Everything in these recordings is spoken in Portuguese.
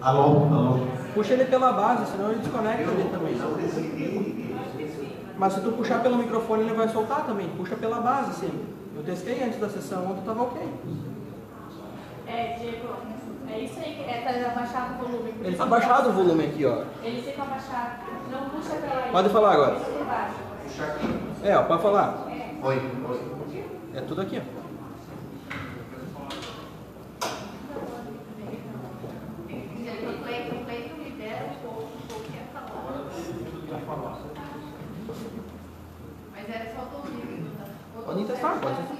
Alô, alô. Puxa ele pela base, senão ele desconecta ali também. Mas se tu puxar pelo microfone, ele vai soltar também. Puxa pela base, sim. Eu testei antes da sessão, ontem estava ok. Diego, é isso aí, tá abaixado o volume. Ele está abaixado o volume aqui, ó. Ele fica abaixado. Não puxa pela... Pode falar agora. Puxa aqui. Ó, pode falar. Oi. É tudo aqui, ó. Mas era só o vídeo. Pode testar, pode testar.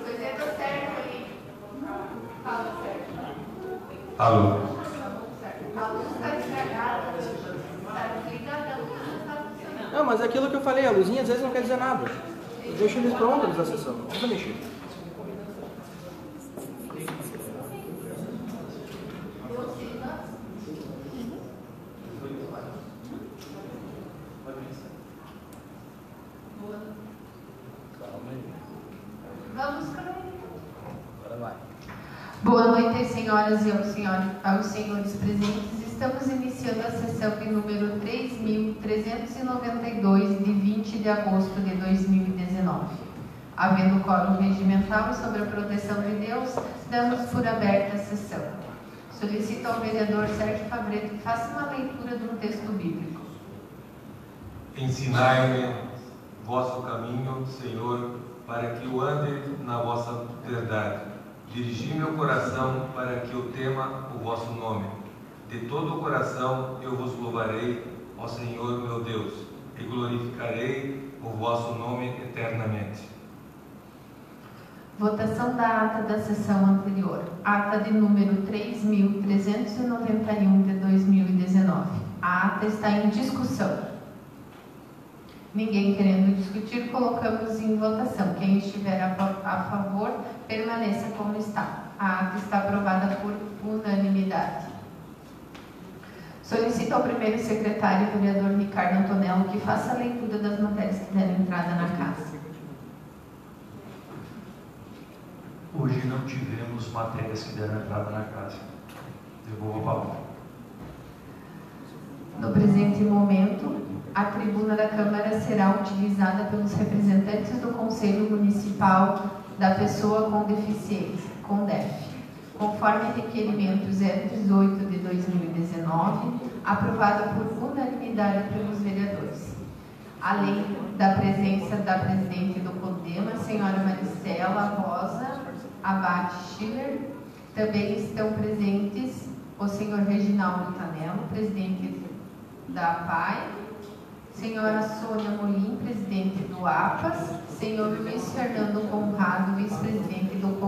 Pois é, tá certo ali. Fala certo. Alô. A luz está estragada. Está desligada, a luz não está funcionando. Não, mas é aquilo que eu falei, a luzinha às vezes não quer dizer nada. Eu deixo eles prontos da sessão, não precisa mexer. Vamos para Agora vai. Boa noite, senhoras e aos senhores presentes. Estamos iniciando a sessão de número 3.392, de 20 de agosto de 2019. Havendo quórum regimental sobre a proteção de Deus, damos por aberta a sessão. Solicito ao vereador Sérgio Fabreto que faça uma leitura de um texto bíblico. Ensinai-me vosso caminho, Senhor, para que eu ande na vossa verdade. Dirigi meu coração para que eu tema o vosso nome. De todo o coração eu vos louvarei, ó Senhor meu Deus, e glorificarei o vosso nome eternamente. Votação da ata da sessão anterior. Ata de número 3.391 de 2019. A ata está em discussão. Ninguém querendo discutir, colocamos em votação. Quem estiver a favor, permaneça como está. A ata está aprovada por unanimidade. Solicito ao primeiro secretário, vereador Ricardo Antonello, que faça a leitura das matérias que deram entrada na casa. Hoje não tivemos matérias que deram entrada na casa. Devolvo a palavra. No presente momento, a tribuna da Câmara será utilizada pelos representantes do Conselho Municipal da Pessoa com Deficiência, CONDEF, conforme requerimento 018 de 2019, aprovado por unanimidade pelos vereadores. Além da presença da presidente do CONDEMA, senhora Maristela Rosa Abate Schiller, também estão presentes o senhor Reginaldo Tanello, presidente da APAI, senhora Sônia Molim, presidente do APAS, senhor Luiz Fernando Conrado, vice-presidente do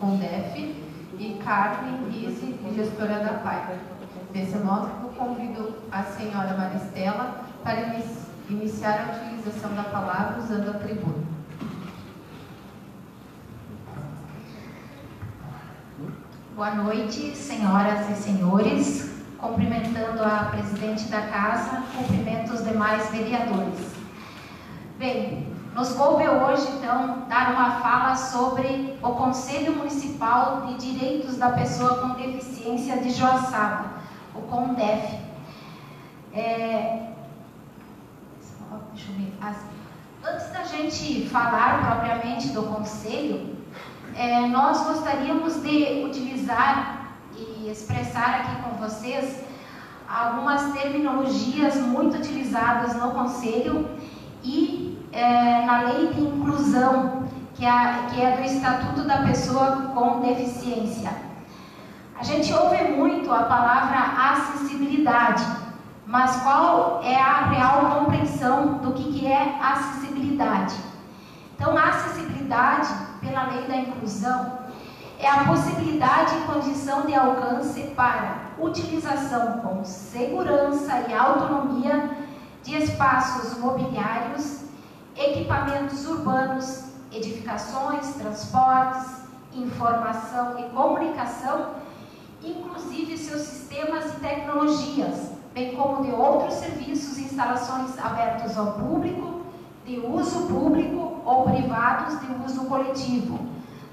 CONDEF, e Carmen Rise, gestora da APAI. Desse modo, eu convido a senhora Maristela para iniciar a utilização da palavra usando a tribuna. Boa noite, senhoras e senhores. Cumprimentando a presidente da casa, cumprimento os demais vereadores. Bem, nos coube hoje, então, dar uma fala sobre o Conselho Municipal de Direitos da Pessoa com Deficiência de Joaçaba, o CONDEF. Deixa eu ver. Antes da gente falar propriamente do Conselho, nós gostaríamos de utilizar e expressar aqui com vocês algumas terminologias muito utilizadas no Conselho e na Lei de Inclusão, que é do Estatuto da Pessoa com Deficiência. A gente ouve muito a palavra acessibilidade, mas qual é a real compreensão do que é acessibilidade? Então, a acessibilidade, pela Lei da Inclusão, é a possibilidade e condição de alcance para utilização com segurança e autonomia de espaços mobiliários, equipamentos urbanos, edificações, transportes, informação e comunicação, inclusive seus sistemas e tecnologias, bem como de outros serviços e instalações abertos ao público, de uso público ou privados de uso coletivo,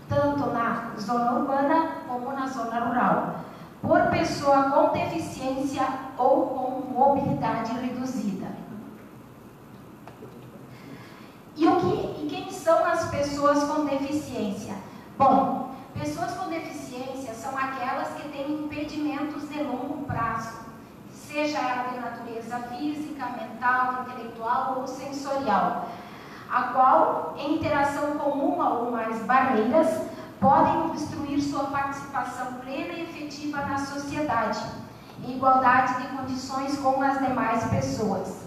tanto na zona urbana como na zona rural, por pessoas pessoa com deficiência ou com mobilidade reduzida. E quem são as pessoas com deficiência? Bom, pessoas com deficiência são aquelas que têm impedimentos de longo prazo, seja ela de natureza física, mental, intelectual ou sensorial, a qual, em interação com uma ou mais barreiras, podem obstruir sua participação plena e efetiva na sociedade, em igualdade de condições com as demais pessoas.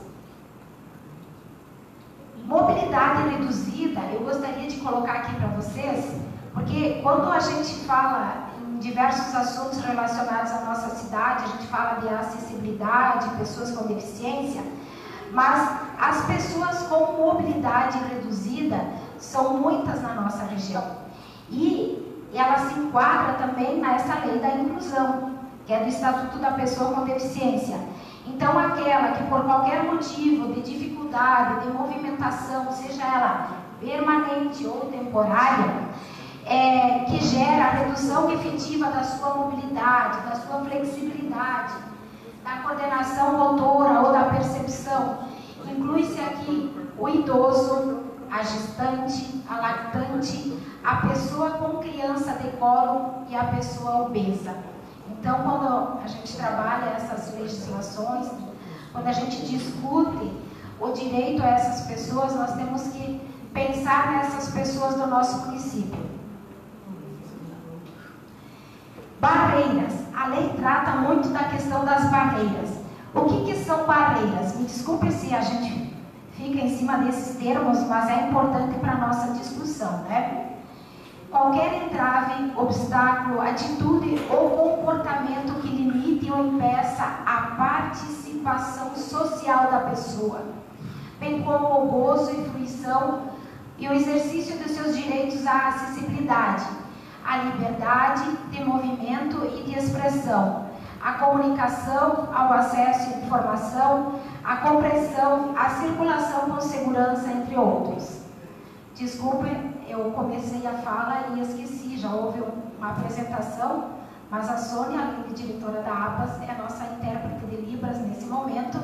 Mobilidade reduzida, eu gostaria de colocar aqui para vocês, porque quando a gente fala em diversos assuntos relacionados à nossa cidade, a gente fala de acessibilidade, pessoas com deficiência, mas as pessoas com mobilidade reduzida são muitas na nossa região. E ela se enquadra também nessa lei da inclusão, que é do Estatuto da Pessoa com Deficiência. Então, aquela que por qualquer motivo de dificuldade, de movimentação, seja ela permanente ou temporária, que gera a redução efetiva da sua mobilidade, da sua flexibilidade, da coordenação motora ou da percepção, inclui-se aqui o idoso, a gestante, a lactante, a pessoa com criança de colo e a pessoa obesa. Então, quando a gente trabalha essas legislações, quando a gente discute o direito a essas pessoas, nós temos que pensar nessas pessoas do nosso município. Barreiras. A lei trata muito da questão das barreiras. O que são barreiras? Me desculpe se a gente fica em cima desses termos, mas é importante para a nossa discussão, né? Qualquer entrave, obstáculo, atitude ou comportamento que limite ou impeça a participação social da pessoa, bem como o gozo e fruição e o exercício dos seus direitos à acessibilidade, à liberdade de movimento e de expressão, à comunicação, ao acesso à informação, à compreensão, à circulação com segurança, entre outros. Desculpe, eu comecei a fala e esqueci, já houve uma apresentação, mas a Sônia, além de diretora da APAS, é a nossa intérprete de Libras nesse momento,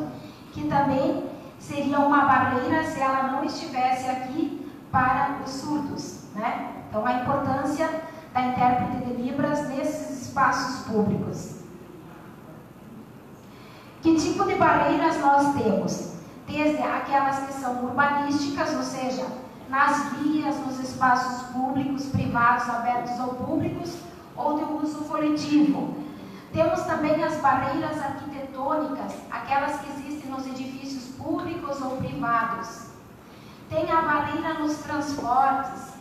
que também seria uma barreira se ela não estivesse aqui para os surdos, né? Então, a importância da intérprete de Libras nesses espaços públicos. Que tipo de barreiras nós temos? Desde aquelas que são urbanísticas, ou seja, nas vias, nos espaços públicos, privados, abertos ou públicos, ou de uso coletivo. Temos também as barreiras arquitetônicas, aquelas que existem nos edifícios públicos ou privados. Tem a barreira nos transportes,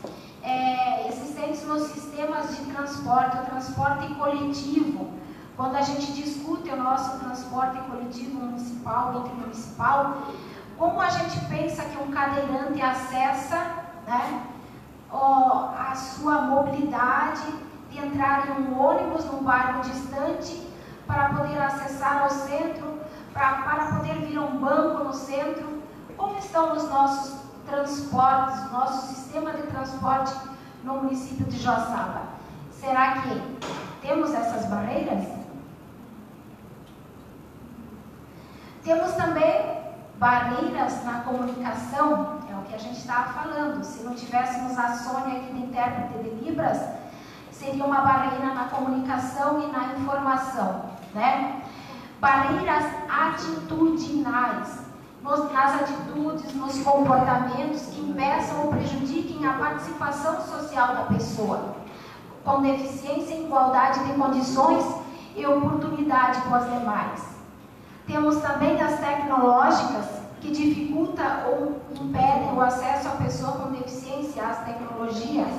existentes nos sistemas de transporte, o transporte coletivo. Quando a gente discute o nosso transporte coletivo municipal, intermunicipal, como a gente pensa que um cadeirante acessa, né, a sua mobilidade de entrar em um ônibus num bairro distante para poder acessar ao centro, para poder vir a um banco no centro? Como estão os nossos transportes, nosso sistema de transporte no município de Joaçaba? Será que temos essas barreiras? Temos também barreiras na comunicação, é o que a gente estava falando. Se não tivéssemos a Sônia aqui de intérprete de Libras, seria uma barreira na comunicação e na informação, né? Barreiras atitudinais, nas atitudes, nos comportamentos que impeçam ou prejudiquem a participação social da pessoa, com deficiência em igualdade de condições e oportunidade com as demais. Temos também as tecnológicas, que dificultam ou impedem o acesso à pessoa com deficiência às tecnologias.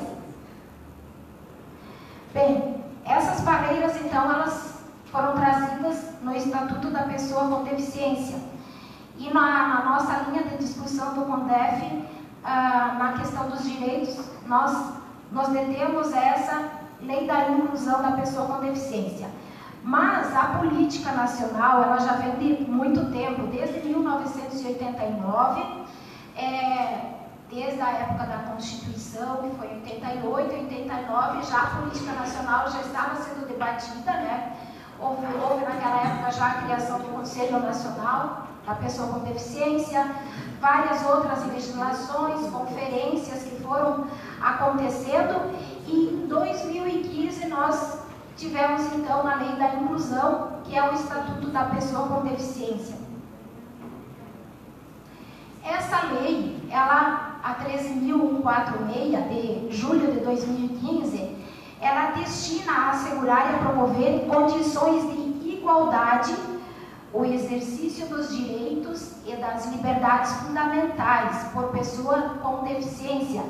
Bem, essas barreiras, então, elas foram trazidas no Estatuto da Pessoa com Deficiência. E na nossa linha de discussão do CONDEF, na questão dos direitos, nós detemos essa lei da inclusão da pessoa com deficiência. Mas a política nacional, ela já vem de muito tempo, desde 1989, desde a época da Constituição, que foi em 88, 89, já a política nacional já estava sendo debatida, né? houve naquela época já a criação do Conselho Nacional da Pessoa com Deficiência, várias outras legislações, conferências que foram acontecendo, e em 2015 nós tivemos então a Lei da Inclusão, que é o Estatuto da Pessoa com Deficiência. Essa lei, ela, a 13.146 de julho de 2015, ela destina a assegurar e a promover condições de igualdade, o exercício dos direitos e das liberdades fundamentais por pessoa com deficiência,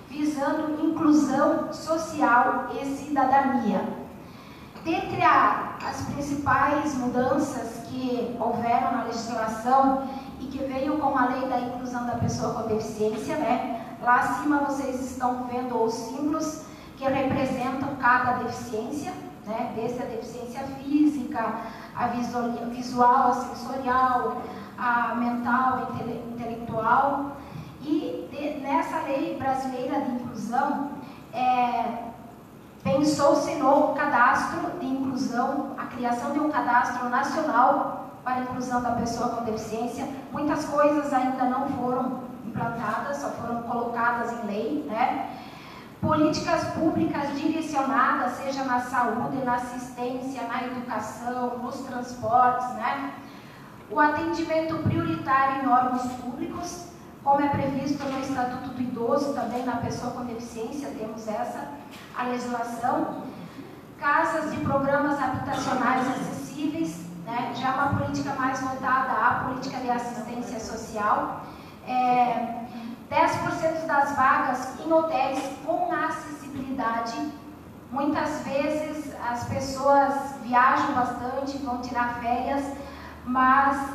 visando inclusão social e cidadania. Dentre as principais mudanças que houveram na legislação e que veio com a Lei da Inclusão da Pessoa com Deficiência, né? Lá acima vocês estão vendo os símbolos que representam cada deficiência, né? Desde a deficiência física, a visual, a sensorial, a mental, a intelectual. E nessa lei brasileira de inclusão, pensou-se no cadastro de inclusão, a criação de um cadastro nacional para a inclusão da pessoa com deficiência. Muitas coisas ainda não foram implantadas, só foram colocadas em lei, né? Políticas públicas direcionadas, seja na saúde, na assistência, na educação, nos transportes, né? O atendimento prioritário em órgãos públicos, como é previsto no Estatuto do Idoso, também na pessoa com deficiência, temos a legislação. Casas de programas habitacionais acessíveis, né? Já uma política mais voltada à política de assistência social. 10% das vagas em hotéis com acessibilidade. Muitas vezes as pessoas viajam bastante, vão tirar férias, mas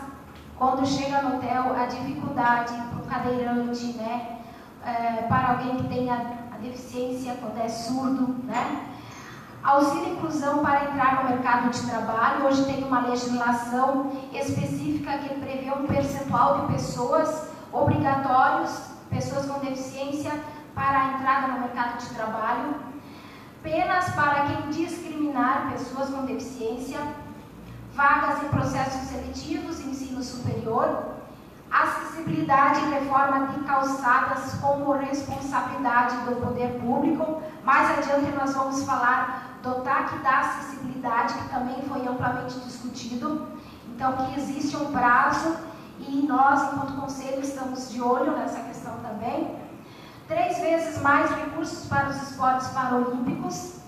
quando chega no hotel, a dificuldade para o cadeirante, né? Para alguém que tenha a deficiência, quando é surdo, né? Auxílio e inclusão para entrar no mercado de trabalho. Hoje tem uma legislação específica que prevê um percentual de pessoas obrigatórios, pessoas com deficiência, para a entrada no mercado de trabalho. Penas para quem discriminar pessoas com deficiência. Vagas em processos seletivos, ensino superior. Acessibilidade e reforma de calçadas como responsabilidade do poder público. Mais adiante nós vamos falar do TAC da acessibilidade, que também foi amplamente discutido. Então, que existe um prazo e nós, enquanto Conselho, estamos de olho nessa questão também. 3 vezes mais recursos para os esportes paralímpicos.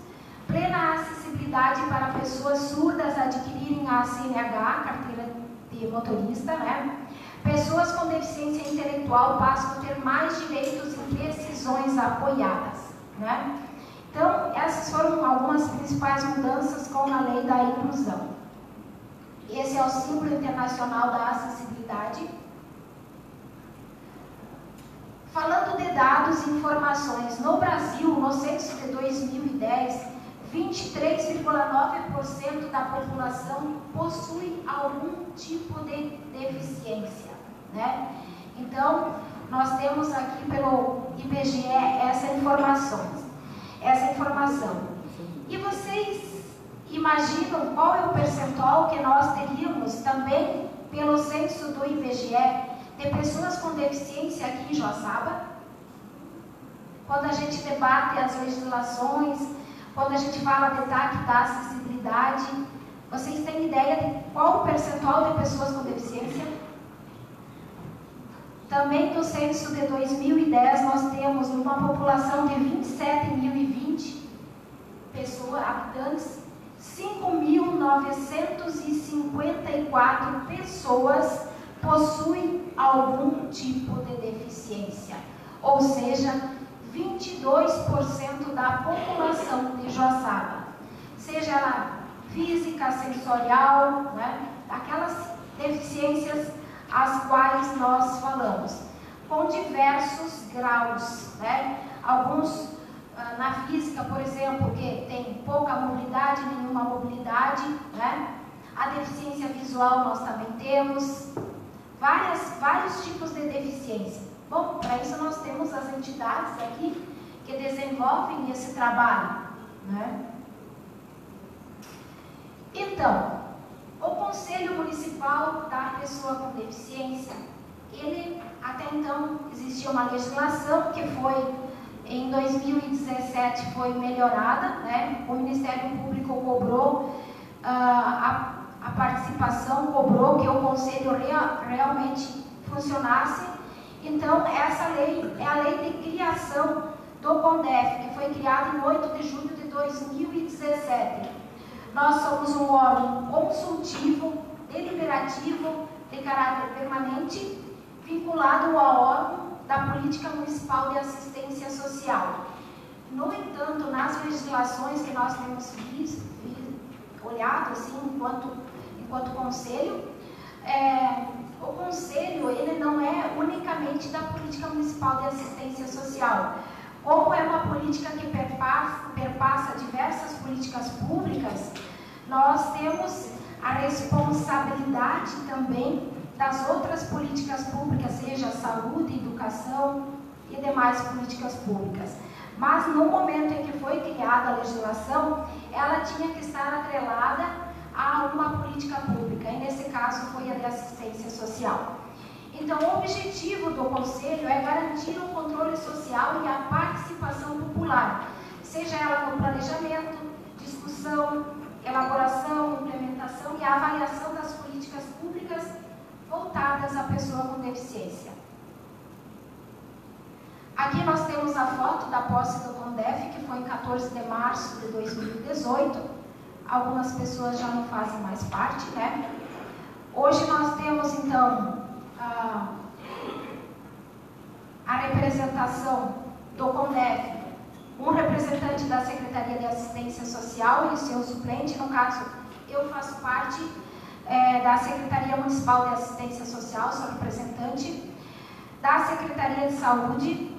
Plena acessibilidade para pessoas surdas adquirirem a CNH, carteira de motorista, né? Pessoas com deficiência intelectual passam a ter mais direitos em decisões apoiadas, né? Então, essas foram algumas principais mudanças com a Lei da Inclusão. Esse é o símbolo internacional da acessibilidade. Falando de dados e informações, no Brasil, no censo de 2010, 23,9% da população possui algum tipo de deficiência, né? Então, nós temos aqui pelo IBGE essa informação. E vocês imaginam qual é o percentual que nós teríamos também pelo censo do IBGE de pessoas com deficiência aqui em Joaçaba? Quando a gente debate as legislações, quando a gente fala de TAC da acessibilidade, vocês têm ideia de qual o percentual de pessoas com deficiência? Também no censo de 2010, nós temos uma população de 27.020 habitantes, 5.954 pessoas possuem algum tipo de deficiência, ou seja, 22% da população de Joaçaba, seja ela física, sensorial, né? Aquelas deficiências as quais nós falamos, com diversos graus, né? Alguns na física, por exemplo, que tem pouca mobilidade, nenhuma mobilidade, né? A deficiência visual nós também temos, vários tipos de deficiência. Bom, para isso nós temos as entidades aqui que desenvolvem esse trabalho, né? E Então, o Conselho Municipal da Pessoa com Deficiência, ele, até então, existia uma legislação que foi, em 2017, foi melhorada, né? O Ministério Público cobrou a participação, cobrou que o Conselho realmente funcionasse. Então, essa lei é a lei de criação do CONDEF, que foi criada em 8 de julho de 2017. Nós somos um órgão consultivo, deliberativo, de caráter permanente, vinculado ao órgão da Política Municipal de Assistência Social. No entanto, nas legislações que nós temos olhado assim, enquanto conselho, o conselho ele não é unicamente da Política Municipal de Assistência Social. Como é uma política que perpassa diversas políticas públicas, nós temos a responsabilidade também das outras políticas públicas, seja saúde, educação e demais políticas públicas. Mas no momento em que foi criada a legislação, ela tinha que estar atrelada a uma política pública, e nesse caso foi a de assistência social. Então, o objetivo do Conselho é garantir o controle social e a participação popular, seja ela no planejamento, discussão, elaboração, implementação e avaliação das políticas públicas voltadas à pessoa com deficiência. Aqui nós temos a foto da posse do CONDEF, que foi em 14 de março de 2018. Algumas pessoas já não fazem mais parte, né? Hoje nós temos, então, a representação do CONDEF, um representante da Secretaria de Assistência Social e o seu suplente. No caso, eu faço parte da Secretaria Municipal de Assistência Social, sou representante da Secretaria de Saúde,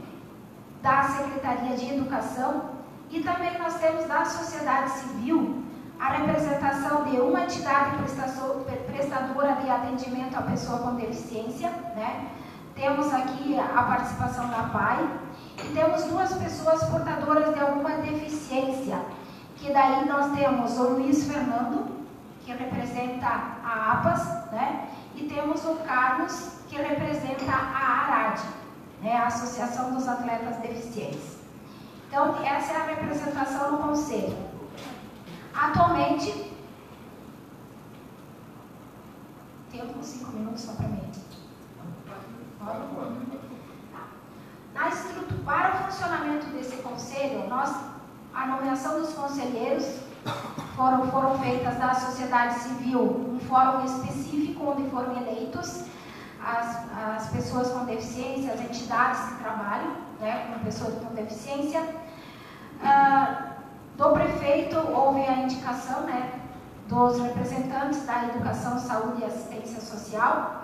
da Secretaria de Educação, e também nós temos da sociedade civil a representação de uma entidade prestadora de atendimento à pessoa com deficiência, né? Temos aqui a participação da PAI, e temos duas pessoas portadoras de alguma deficiência, que daí nós temos o Luiz Fernando, que representa a APAS, né? E temos o Carlos, que representa a ARAD, né? A Associação dos Atletas Deficientes. Então, essa é a representação no Conselho. Atualmente, temos 5 minutos só para mim. Para o funcionamento desse Conselho, a nomeação dos conselheiros foram feitas da sociedade civil, um fórum específico onde foram eleitos as pessoas com deficiência, as entidades que trabalham, né, com pessoas com deficiência. Do prefeito houve a indicação, né, dos representantes da Educação, Saúde e Assistência Social.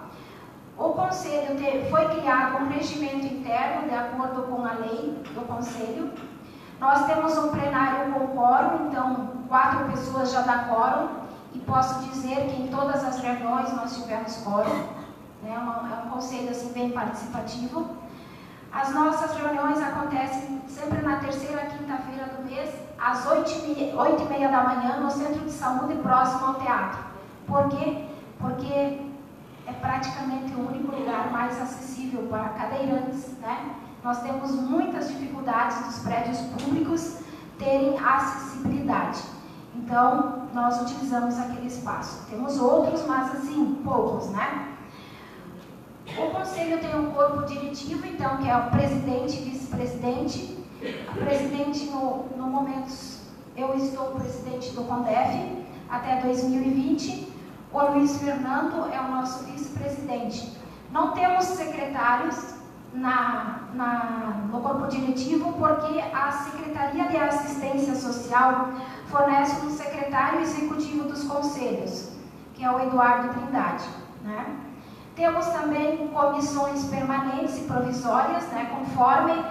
O Conselho foi criado um regimento interno de acordo com a lei do Conselho. Nós temos um plenário com quórum, então 4 pessoas já dá quórum, e posso dizer que em todas as reuniões nós tivemos quórum, né? É um conselho assim, bem participativo. As nossas reuniões acontecem sempre na terceira quinta-feira do mês, às 8h30 da manhã, no Centro de Saúde, próximo ao teatro. Por quê? Porque é praticamente o único lugar mais acessível para cadeirantes, né? Nós temos muitas dificuldades dos prédios públicos terem acessibilidade. Então, nós utilizamos aquele espaço. Temos outros, mas assim, poucos, né? O Conselho tem um corpo diretivo, então, que é o presidente e vice-presidente. A presidente, no momento, eu estou presidente do CONDEF até 2020. O Luiz Fernando é o nosso vice-presidente. Não temos secretários no corpo diretivo, porque a Secretaria de Assistência Social fornece um secretário executivo dos conselhos, que é o Eduardo Trindade, né? Temos também comissões permanentes e provisórias, né? Conforme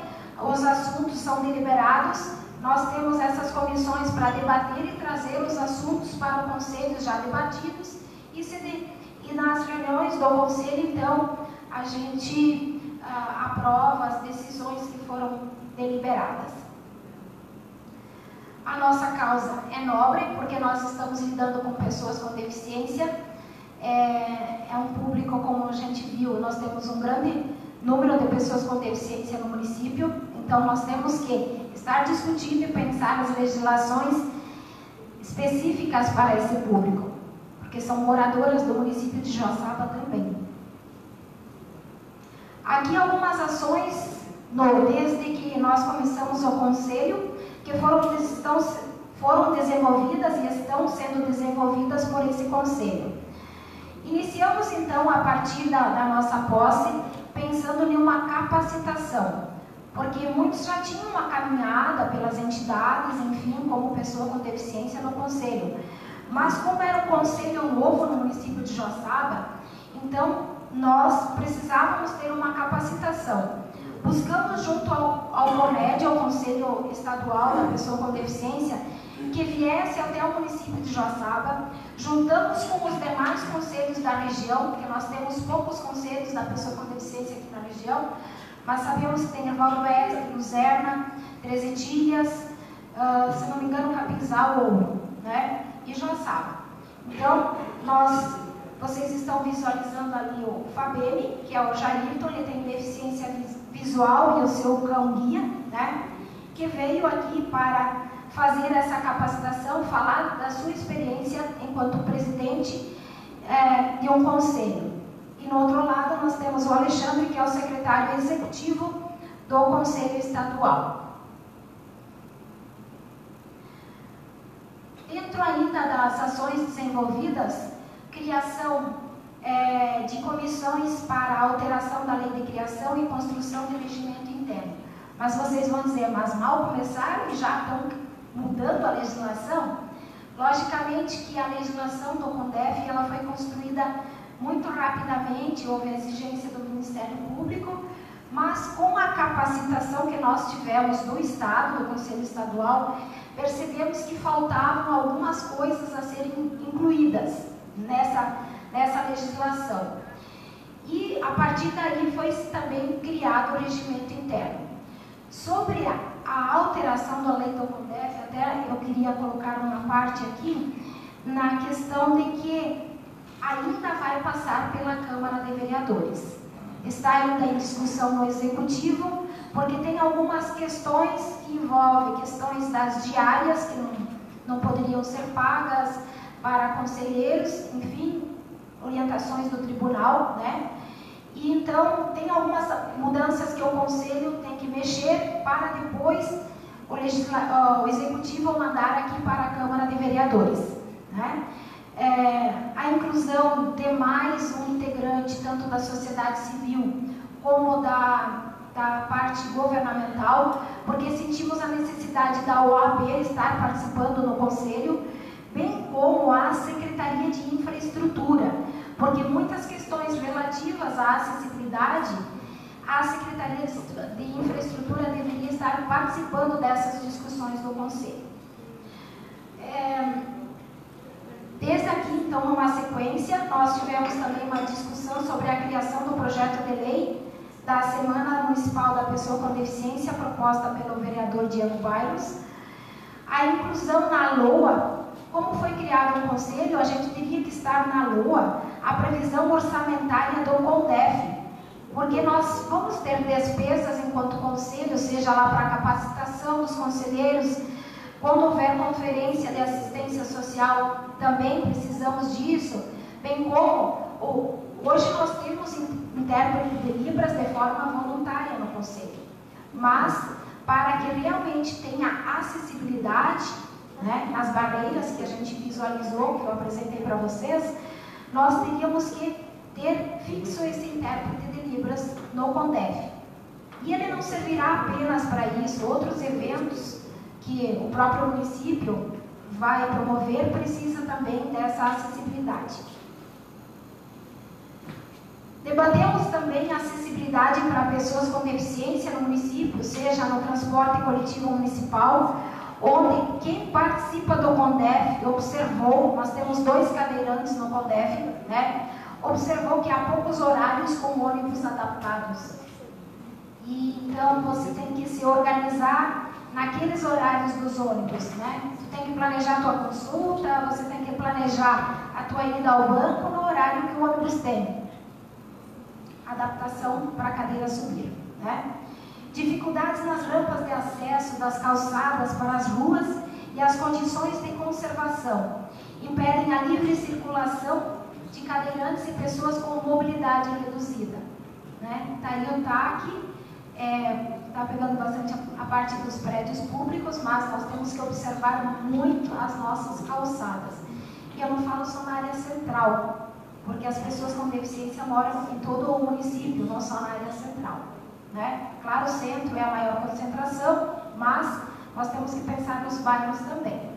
os assuntos são deliberados, nós temos essas comissões para debater e trazer os assuntos para o conselho já debatidos, e nas reuniões do conselho, então, a gente aprova as decisões que foram deliberadas. A nossa causa é nobre, porque nós estamos lidando com pessoas com deficiência. É um público, como a gente viu, nós temos um grande número de pessoas com deficiência no município, então nós temos que estar discutindo e pensar nas legislações específicas para esse público, porque são moradoras do município de Joaçaba também. Aqui algumas ações, desde que nós começamos o conselho, que foram desenvolvidas e estão sendo desenvolvidas por esse conselho. Iniciamos então, a partir da nossa posse, pensando em uma capacitação, porque muitos já tinham uma caminhada pelas entidades, enfim, como pessoa com deficiência no conselho. Mas como era um conselho novo no município de Joaçaba, então nós precisávamos ter uma capacitação. Buscamos junto ao CONED, ao Conselho Estadual da Pessoa com Deficiência, que viesse até o município de Joaçaba. Juntamos com os demais conselhos da região, porque nós temos poucos conselhos da pessoa com deficiência aqui na região, mas sabemos que tem Evaldo Oeste, Luzerna, Treze Tílias, se não me engano, Capinzal, Ouro, né? E Joaçaba. Então, vocês estão visualizando ali o Fabene, que é o Jairton, ele tem deficiência visual, e o seu cão-guia, né? Que veio aqui para fazer essa capacitação, falar da sua experiência enquanto presidente de um conselho. E no outro lado nós temos o Alexandre, que é o secretário executivo do Conselho Estadual. Dentro ainda das ações desenvolvidas, criação de comissões para a alteração da lei de criação e construção de regimento interno. Mas vocês vão dizer, mas mal começaram e já estão mudando a legislação? Logicamente que a legislação do CONDEF ela foi construída muito rapidamente, houve a exigência do Ministério Público, mas com a capacitação que nós tivemos do Estado, do Conselho Estadual, percebemos que faltavam algumas coisas a serem incluídas nessa legislação. E a partir daí foi também criado o regimento interno. Sobre a alteração da lei do CONDEF, até eu queria colocar uma parte aqui, na questão de que ainda vai passar pela Câmara de Vereadores. Está ainda em discussão no Executivo, porque tem algumas questões que envolvem questões das diárias, que não poderiam ser pagas para conselheiros, enfim, orientações do tribunal, né? E então, tem algumas mudanças que o Conselho tem que mexer para depois o Executivo mandar aqui para a Câmara de Vereadores, né? A inclusão de mais um integrante, tanto da sociedade civil como da parte governamental, porque sentimos a necessidade da OAB estar participando no Conselho, bem como a Secretaria de Infraestrutura, porque muitas questões relativas à acessibilidade, a Secretaria de Infraestrutura deveria estar participando dessas discussões do Conselho. Desde aqui, então, numa sequência, nós tivemos também uma discussão sobre a criação do projeto de lei da Semana Municipal da Pessoa com Deficiência, proposta pelo vereador Diego Bairos. A inclusão na LOA, como foi criado o Conselho, a gente teria que estar na LOA a previsão orçamentária do CONDEF, porque nós vamos ter despesas enquanto Conselho, seja lá para a capacitação dos conselheiros, quando houver conferência de assistência social, também precisamos disso, bem como hoje nós temos intérprete de Libras de forma voluntária no Conselho, mas para que realmente tenha acessibilidade, né, nas barreiras que a gente visualizou, que eu apresentei para vocês, nós teríamos que ter fixo esse intérprete de Libras no CONDEF. E ele não servirá apenas para isso, outros eventos que o próprio município vai promover precisa também dessa acessibilidade. Debatemos também a acessibilidade para pessoas com deficiência no município, seja no transporte coletivo municipal, onde quem participa do CONDEF observou, nós temos 2 cadeirantes no CONDEF, né? Observou que há poucos horários com ônibus adaptados. E então você tem que se organizar naqueles horários dos ônibus, né? Tu tem que planejar a tua consulta, você tem que planejar a tua ida ao banco no horário que o ônibus tem. Adaptação para a cadeira subir, né? Dificuldades nas rampas de acesso das calçadas para as ruas e as condições de conservação impedem a livre circulação de cadeirantes e pessoas com mobilidade reduzida, né? Está aí o TAC, está pegando bastante a parte dos prédios públicos, mas nós temos que observar muito as nossas calçadas. E eu não falo só na área central, porque as pessoas com deficiência moram em todo o município, não só na área central, né? Claro, o centro é a maior concentração, mas nós temos que pensar nos bairros também.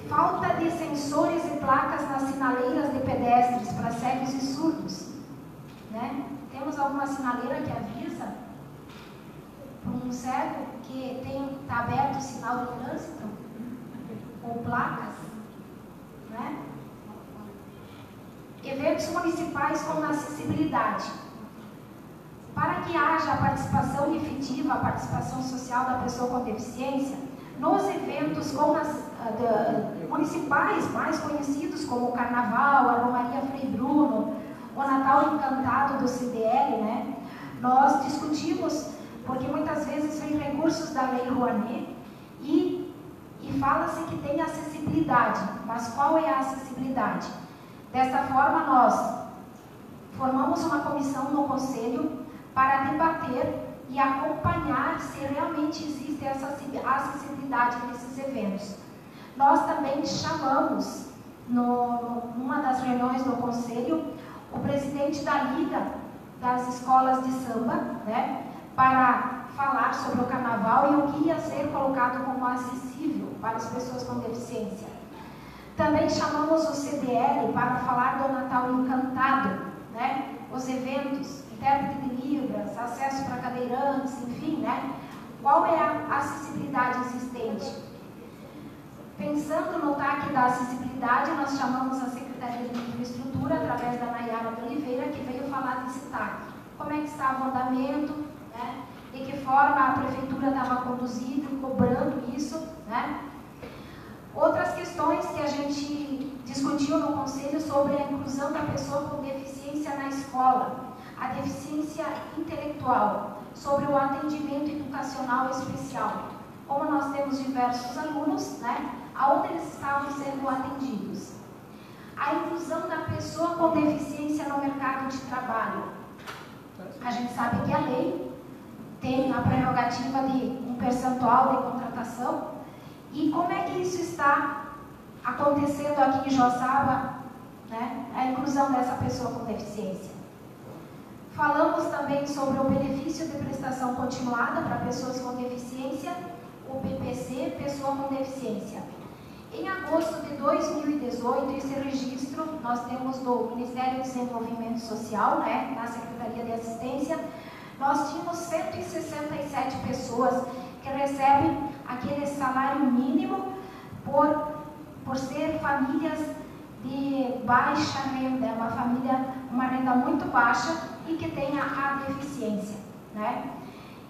Falta de sensores e placas nas sinaleiras de pedestres para cegos e surdos, né? Temos alguma sinaleira que avisa para um cego que está aberto o sinal de trânsito? Ou placas, né? Eventos municipais com acessibilidade. Para que haja a participação efetiva, a participação social da pessoa com deficiência, nos eventos municipais mais conhecidos como o Carnaval, a Romaria Frei Bruno, o Natal Encantado do CDL, né? Nós discutimos, porque muitas vezes vem recursos da Lei Rouanet e fala-se que tem acessibilidade, mas qual é a acessibilidade? Desta forma, nós formamos uma comissão no Conselho para debater e acompanhar se realmente existe essa acessibilidade nesses eventos. Nós também chamamos, numa das reuniões do Conselho, o presidente da Liga das Escolas de Samba, né, para falar sobre o Carnaval e o que ia ser colocado como acessível para as pessoas com deficiência. Também chamamos o CDL para falar do Natal Encantado, né, os eventos, intérprete de Libras, acesso para cadeirantes, enfim, né? Qual é a acessibilidade existente? Pensando no TAC da acessibilidade, nós chamamos a Secretaria de Infraestrutura, através da Nayara de Oliveira, que veio falar desse TAC. Como é que estava o andamento, né? De que forma a Prefeitura estava conduzindo e cobrando isso, né? Outras questões que a gente discutiu no Conselho sobre a inclusão da pessoa com deficiência na escola, a deficiência intelectual, sobre o atendimento educacional especial. Como nós temos diversos alunos, né, aonde eles estavam sendo atendidos. A inclusão da pessoa com deficiência no mercado de trabalho. A gente sabe que a lei tem a prerrogativa de um percentual de contratação. E como é que isso está acontecendo aqui em Joaçaba, né, a inclusão dessa pessoa com deficiência? Falamos também sobre o benefício de prestação continuada para pessoas com deficiência, o BPC, pessoa com deficiência. Em agosto de 2018, esse registro nós temos do Ministério do Desenvolvimento Social, né, na Secretaria de Assistência, nós tínhamos 167 pessoas que recebem aquele salário mínimo por ser famílias de baixa renda, uma renda muito baixa e que tenha a deficiência, né?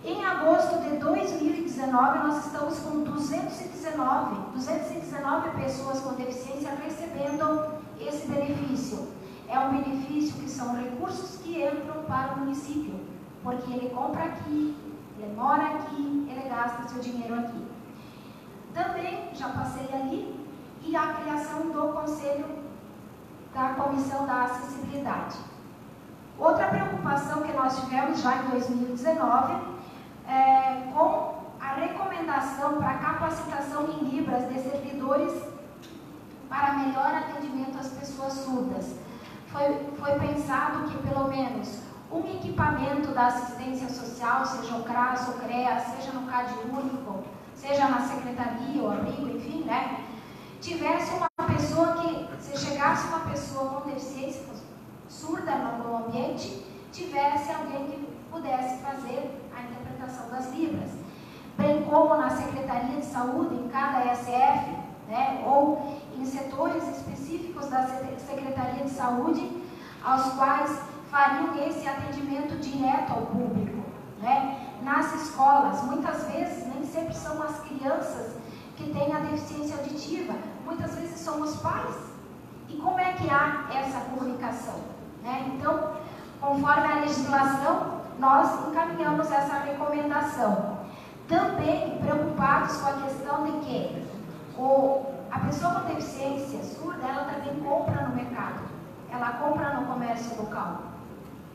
Em agosto de 2019, nós estamos com 219 pessoas com deficiência recebendo esse benefício. É um benefício que são recursos que entram para o município, porque ele compra aqui, ele mora aqui, ele gasta seu dinheiro aqui. Também, já passei ali, e a criação do Conselho da Comissão da Acessibilidade. Outra preocupação que nós tivemos já em 2019 com a recomendação para capacitação em Libras de servidores para melhor atendimento às pessoas surdas. Foi pensado que pelo menos um equipamento da assistência social, seja o CRAS, o CREA, seja no CAD único, seja na secretaria, o abrigo, enfim, né, tivesse uma pessoa que, se chegasse uma pessoa com deficiência surda no ambiente, tivesse alguém que pudesse fazer a interpretação das Libras. Bem como na Secretaria de Saúde, em cada SF, né, ou em setores específicos da Secretaria de Saúde, aos quais fariam esse atendimento direto ao público, né? Nas escolas, muitas vezes nem sempre são as crianças que têm a deficiência auditiva, muitas vezes são os pais. E como é que há essa comunicação, né? Então, conforme a legislação, nós encaminhamos essa recomendação. Também preocupados com a questão de que a pessoa com deficiência surda, ela também compra no mercado, ela compra no comércio local.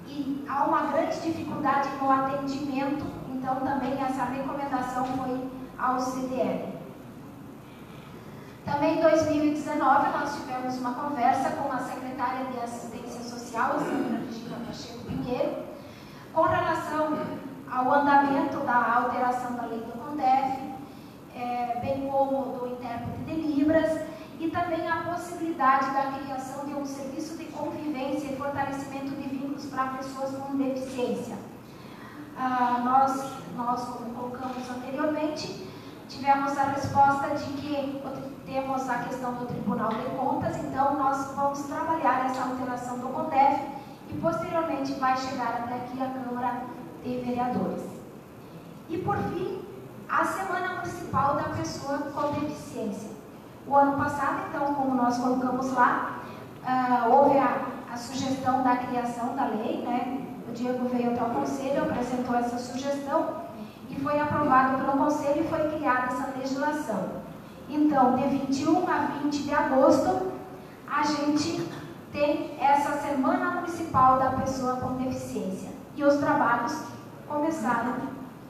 E há uma grande dificuldade no atendimento, então também essa recomendação foi ao CDL. Também em 2019 nós tivemos uma conversa com a secretária de Assistência Social, a senhora Regina Pacheco Pinheiro, com relação ao andamento da alteração da lei do CONDEF, bem como do intérprete de Libras, e também a possibilidade da criação de um serviço de convivência e fortalecimento de vínculos para pessoas com deficiência. Nós, como colocamos anteriormente, tivemos a resposta de que temos a questão do Tribunal de Contas, então nós vamos trabalhar essa alteração do CONDEF e posteriormente vai chegar até aqui a Câmara de Vereadores. E por fim, a Semana Municipal da Pessoa com Deficiência. O ano passado, então, como nós colocamos lá, houve a sugestão da criação da lei, né? O Diego veio até o Conselho, apresentou essa sugestão e foi aprovado pelo Conselho e foi criada essa legislação. Então, de 21 a 20 de agosto, a gente tem essa Semana Municipal da Pessoa com Deficiência. E os trabalhos começaram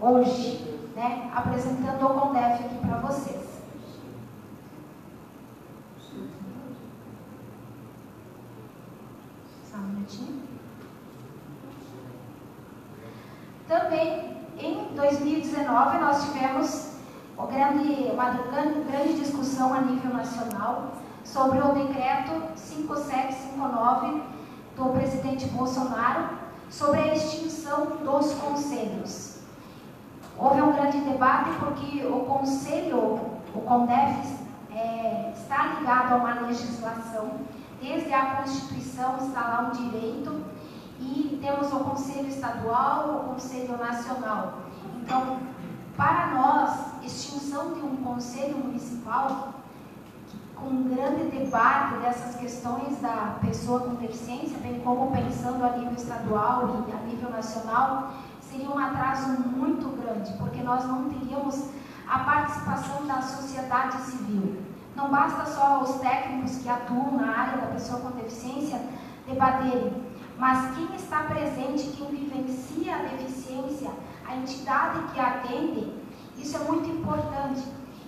hoje, né? Apresentando o CONDEF aqui para vocês. Só um minutinho. Também, em 2019, nós tivemos uma grande discussão a nível nacional sobre o decreto 5759 do presidente Bolsonaro sobre a extinção dos conselhos. Houve um grande debate porque o conselho, o CONDEF, está ligado a uma legislação, desde a Constituição está lá um direito, e temos o Conselho Estadual, o Conselho Nacional. Então, para nós, extinção de um Conselho Municipal, com um grande debate dessas questões da pessoa com deficiência, bem como pensando a nível estadual e a nível nacional, seria um atraso muito grande, porque nós não teríamos a participação da sociedade civil. Não basta só os técnicos que atuam na área da pessoa com deficiência debaterem, mas quem está presente, quem vivencia a deficiência, a entidade que atende, isso é muito importante.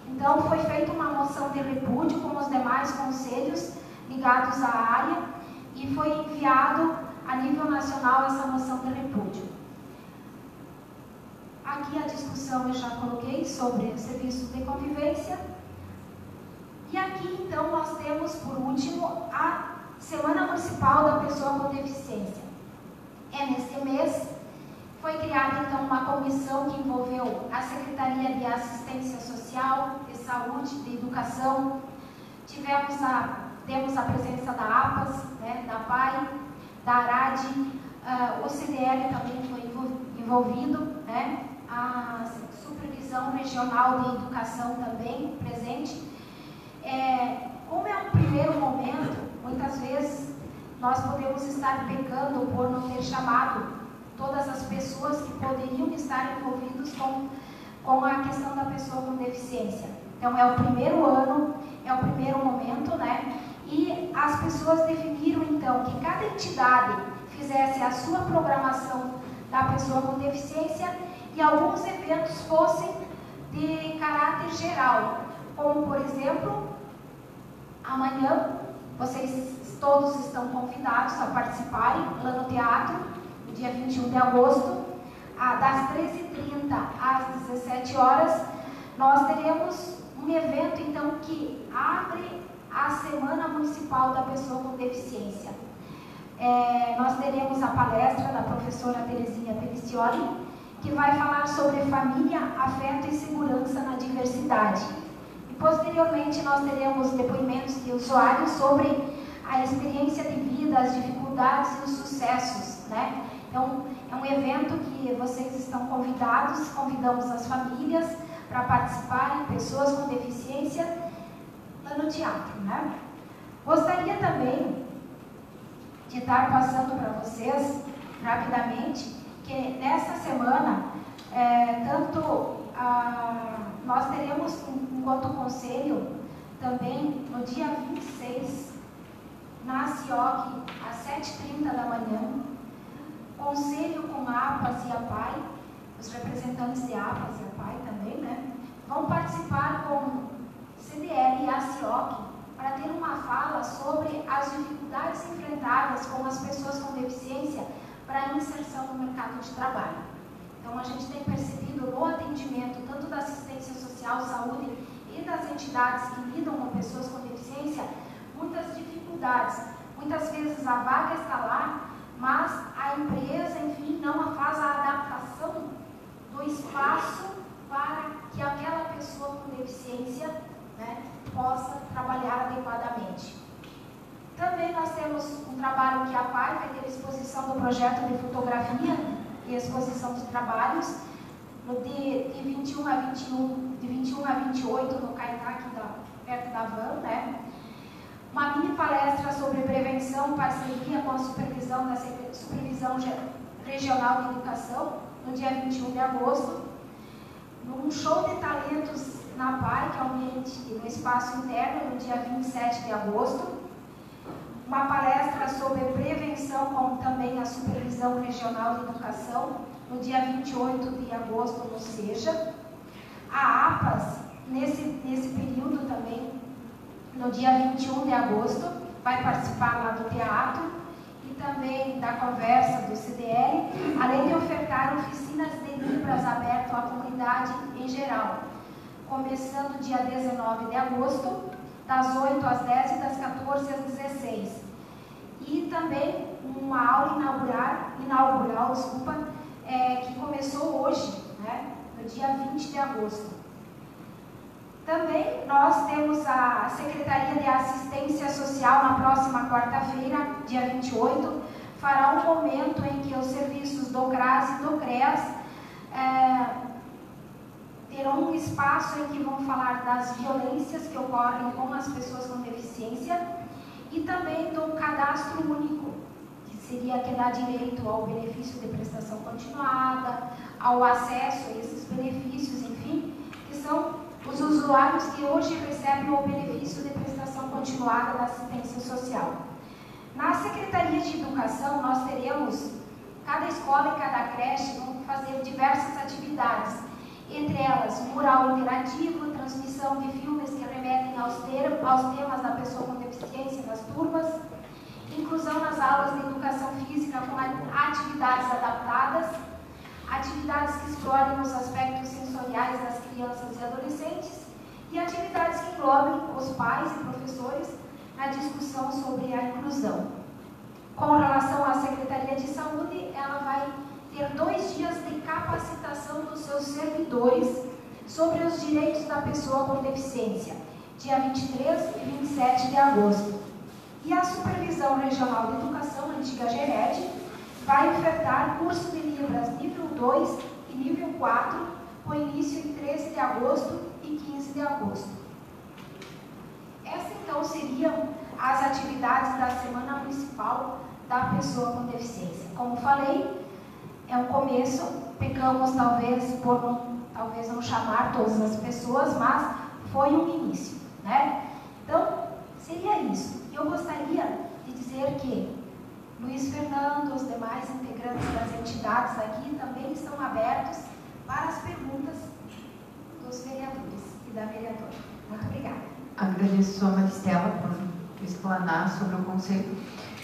Então, foi feita uma moção de repúdio com os demais conselhos ligados à área e foi enviado a nível nacional essa moção de repúdio. Aqui a discussão eu já coloquei sobre o serviço de convivência. E aqui, então, nós temos, por último, a Semana Municipal da Pessoa com Deficiência. Neste mês, foi criada, então, uma comissão que envolveu a Secretaria de Assistência Social, de Saúde, de Educação. Temos a presença da APAS, né, da PAI, da ARAD, o CDL também foi envolvido, né, a Supervisão Regional de Educação também presente. Como é um primeiro momento, muitas vezes nós podemos estar pecando por não ter chamado todas as pessoas que poderiam estar envolvidas com a questão da pessoa com deficiência. Então, é o primeiro ano, é o primeiro momento, né? E as pessoas definiram, então, que cada entidade fizesse a sua programação da pessoa com deficiência e alguns eventos fossem de caráter geral, como, por exemplo, amanhã, vocês todos estão convidados a participarem lá no teatro, no dia 21 de agosto, das 13h30 às 17 horas, nós teremos um evento, então, que abre a Semana Municipal da Pessoa com Deficiência. Nós teremos a palestra da professora Terezinha Pelicioli, que vai falar sobre família, afeto e segurança na diversidade. E, posteriormente, nós teremos depoimentos de usuários sobre a experiência de vida, as dificuldades e os sucessos, né? Então, é um evento que vocês estão convidados, convidamos as famílias, para participarem pessoas com deficiência lá no teatro, né? Gostaria também de estar passando para vocês, rapidamente, que nesta semana, nós teremos, enquanto conselho, também no dia 26, na CIOC, às 7h30 da manhã, conselho com a APAS e a PAI, os representantes de APAS e a PAI também, né, vão participar com CDL e a CIOC para ter uma fala sobre as dificuldades enfrentadas com as pessoas com deficiência para a inserção no mercado de trabalho. Então, a gente tem percebido no atendimento, tanto da assistência social, saúde e das entidades que lidam com pessoas com deficiência, muitas dificuldades. Muitas vezes a vaga está lá, mas a empresa, enfim, não faz a adaptação do espaço para que aquela pessoa com deficiência, né, possa trabalhar adequadamente. Também nós temos um trabalho que a PAI vai ter exposição do projeto de fotografia e exposição de trabalhos de 21 a 28 no Caetá, aqui perto da Van, né? Uma mini palestra sobre prevenção, parceria com a supervisão da Supervisão Regional de Educação, no dia 21 de agosto. Um show de talentos na PAI, que é um no espaço interno, no dia 27 de agosto. Uma palestra sobre prevenção com também a Supervisão Regional de Educação, no dia 28 de agosto, no SEJA. A APAS, nesse período também, no dia 21 de agosto, vai participar lá do teatro e também da conversa do CDL, além de ofertar oficinas de Libras abertas à comunidade em geral, começando dia 19 de agosto, das 8 às 10 e das 14 às 16. E também uma aula inaugural, que começou hoje, né, no dia 20 de agosto. Também nós temos a Secretaria de Assistência Social na próxima quarta-feira, dia 28, fará um momento em que os serviços do CRAS e do CREAS terão um espaço em que vão falar das violências que ocorrem com as pessoas com deficiência e também do cadastro único, que seria que dá direito ao benefício de prestação continuada, ao acesso a esses benefícios, enfim, que são os usuários que hoje recebem o benefício de prestação continuada da assistência social. Na Secretaria de Educação, nós teremos, cada escola e cada creche vão fazer diversas atividades, entre elas mural interativo, transmissão de filmes que remetem aos temas da pessoa com deficiência nas turmas, inclusão nas aulas de educação física com atividades adaptadas, atividades que explorem os aspectos sensoriais das crianças e adolescentes e atividades que englobem os pais e professores na discussão sobre a inclusão. Com relação à Secretaria de Saúde, ela vai ter 2 dias de capacitação dos seus servidores sobre os direitos da pessoa com deficiência, dia 23 e 27 de agosto. E a Supervisão Regional de Educação, a antiga GERED, vai ofertar curso de Libras nível 2 e nível 4, com início em 13 de agosto e 15 de agosto. Essas, então, seriam as atividades da Semana Municipal da Pessoa com Deficiência. Como falei, é um começo, pecamos talvez por não chamar todas as pessoas, mas foi um início, né? Então, seria isso. E eu gostaria de dizer que Luiz Fernando, os demais integrantes das entidades aqui também estão abertos para as perguntas dos vereadores e da vereadora. Muito obrigada. Agradeço a Maristela por explanar sobre o Conselho.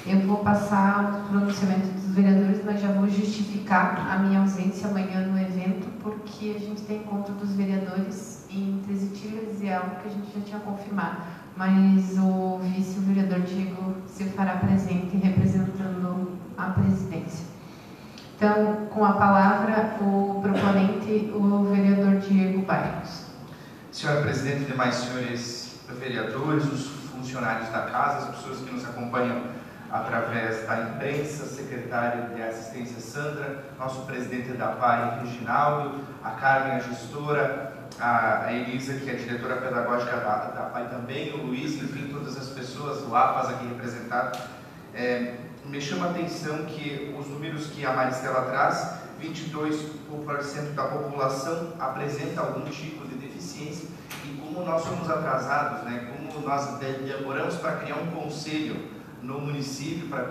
Eu vou passar o pronunciamento dos vereadores, mas já vou justificar a minha ausência amanhã no evento, porque a gente tem encontro dos vereadores em Três Itilhas e é algo que a gente já tinha confirmado. Mas o vice, o vereador Diego, se fará presente representando a presidência. Então, com a palavra, o proponente, o vereador Diego Bairros. Senhora Presidente, demais senhores vereadores, os funcionários da casa, as pessoas que nos acompanham através da imprensa, secretária de assistência Sandra, nosso presidente da PAI, Reginaldo, a Carmen, a gestora, a Elisa, que é diretora pedagógica da PAI também, o Luiz, enfim, todas as pessoas, o APAS aqui representado, me chama a atenção que os números que a Maristela traz, 22% da população apresenta algum tipo de deficiência, e como nós somos atrasados, né, como nós demoramos para criar um conselho no município, para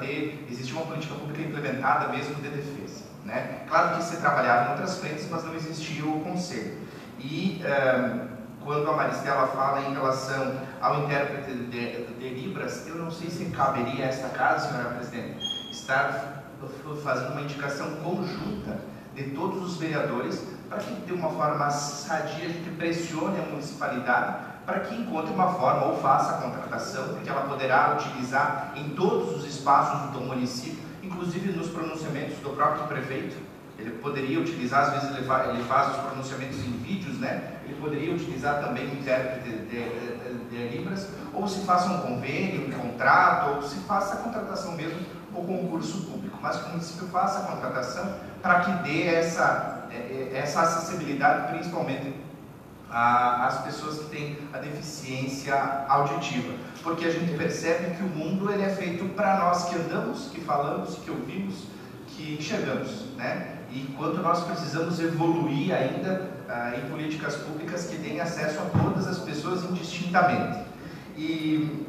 existir uma política pública implementada mesmo de defesa, né? Claro que se trabalhava em outras frentes, mas não existia o conselho. E quando a Maristela fala em relação ao intérprete de Libras, eu não sei se caberia a esta casa, senhora presidente, estar fazendo uma indicação conjunta de todos os vereadores para que, de uma forma sadia, a gente pressione a municipalidade para que encontre uma forma ou faça a contratação, porque ela poderá utilizar em todos os espaços do município, inclusive nos pronunciamentos do próprio prefeito. Ele poderia utilizar, às vezes ele faz os pronunciamentos em vídeos, né? Ele poderia utilizar também o intérprete de Libras, ou se faça um convênio, um contrato, ou se faça a contratação mesmo, ou concurso público. Mas que o município faça a contratação para que dê essa acessibilidade, principalmente às pessoas que têm a deficiência auditiva. Porque a gente percebe que o mundo ele é feito para nós que andamos, que falamos, que ouvimos, que enxergamos, né? E quanto nós precisamos evoluir ainda em políticas públicas que deem acesso a todas as pessoas indistintamente. E,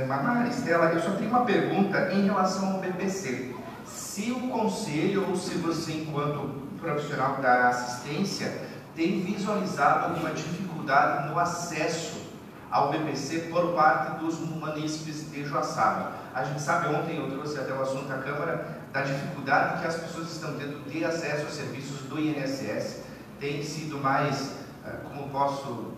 Maristela, eu só tenho uma pergunta em relação ao BPC. Se o conselho, ou se você, enquanto profissional da assistência, tem visualizado alguma dificuldade no acesso ao BPC por parte dos munícipes de Joaçaba. A gente sabe, ontem eu trouxe até o assunto à Câmara, da dificuldade que as pessoas estão tendo de acesso aos serviços do INSS. Tem sido mais, como posso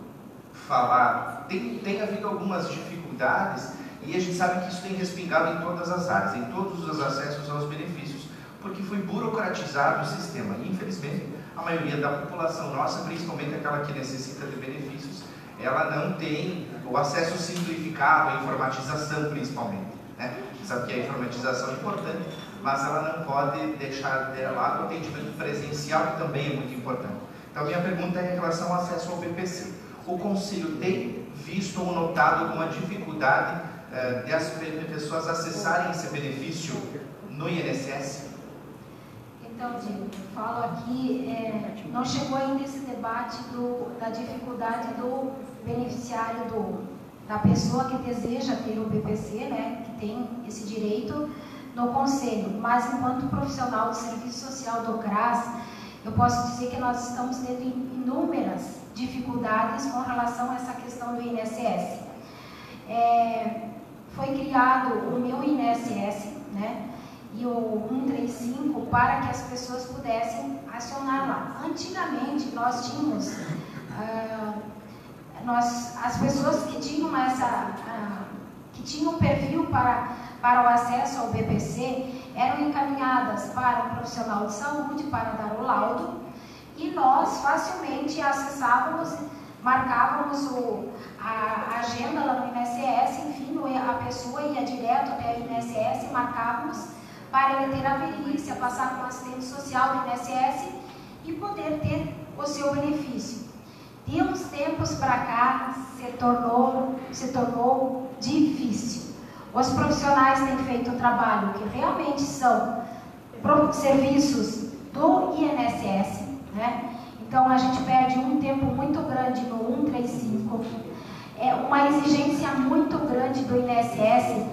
falar, tem havido algumas dificuldades, e a gente sabe que isso tem respingado em todas as áreas, em todos os acessos aos benefícios, porque foi burocratizado o sistema. E, infelizmente, a maioria da população nossa, principalmente aquela que necessita de benefícios, ela não tem o acesso simplificado, a informatização principalmente, né? Sabe que a informatização é importante, mas ela não pode deixar de lado o atendimento presencial, que também é muito importante. Então, minha pergunta é em relação ao acesso ao BPC. O Conselho tem visto ou notado alguma dificuldade de as pessoas acessarem esse benefício no INSS? Então, Diego, eu falo aqui, não chegou ainda esse debate da dificuldade do beneficiário, da pessoa que deseja ter o BPC, né, que tem esse direito no Conselho. Mas, enquanto profissional de serviço social do CRAS, eu posso dizer que nós estamos tendo inúmeras dificuldades com relação a essa questão do INSS. Foi criado o meu INSS, né, e o 135 para que as pessoas pudessem acionar lá. Antigamente, nós tínhamos, as pessoas que tinham que tinham perfil para o acesso ao BPC eram encaminhadas para um profissional de saúde para dar o laudo, e nós facilmente acessávamos, marcávamos a agenda lá no INSS, enfim, a pessoa ia direto até o INSS, marcávamos para ele ter a perícia, passar com o assistente social do INSS e poder ter o seu benefício. De uns tempos para cá se tornou difícil. Os profissionais têm feito um trabalho que realmente são serviços do INSS, né? Então a gente perde um tempo muito grande no 135, uma exigência muito grande do INSS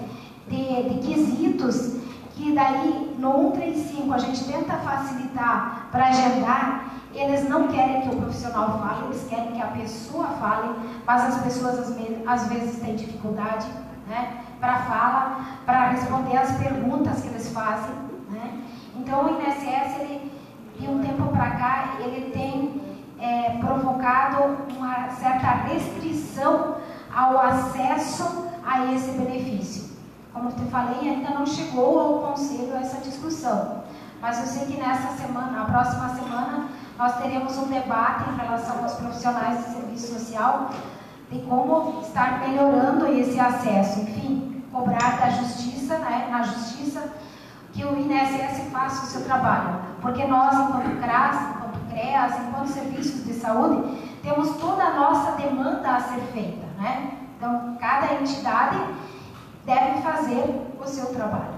de quesitos, que daí no 135 a gente tenta facilitar para agendar. Eles não querem que o profissional fale, eles querem que a pessoa fale, mas as pessoas às vezes têm dificuldade, né, para fala, para responder as perguntas que eles fazem, né? Então o INSS, ele, de um tempo para cá, ele tem provocado uma certa restrição ao acesso a esse benefício. Como eu te falei, ainda não chegou ao Conselho essa discussão, mas eu sei que nessa semana, na próxima semana, nós teremos um debate em relação aos profissionais de serviço social, de como estar melhorando esse acesso, enfim, cobrar da justiça, né, na justiça, que o INSS faça o seu trabalho, porque nós, enquanto CRAS, enquanto CREAS, enquanto serviços de saúde, temos toda a nossa demanda a ser feita, né? Então, cada entidade deve fazer o seu trabalho.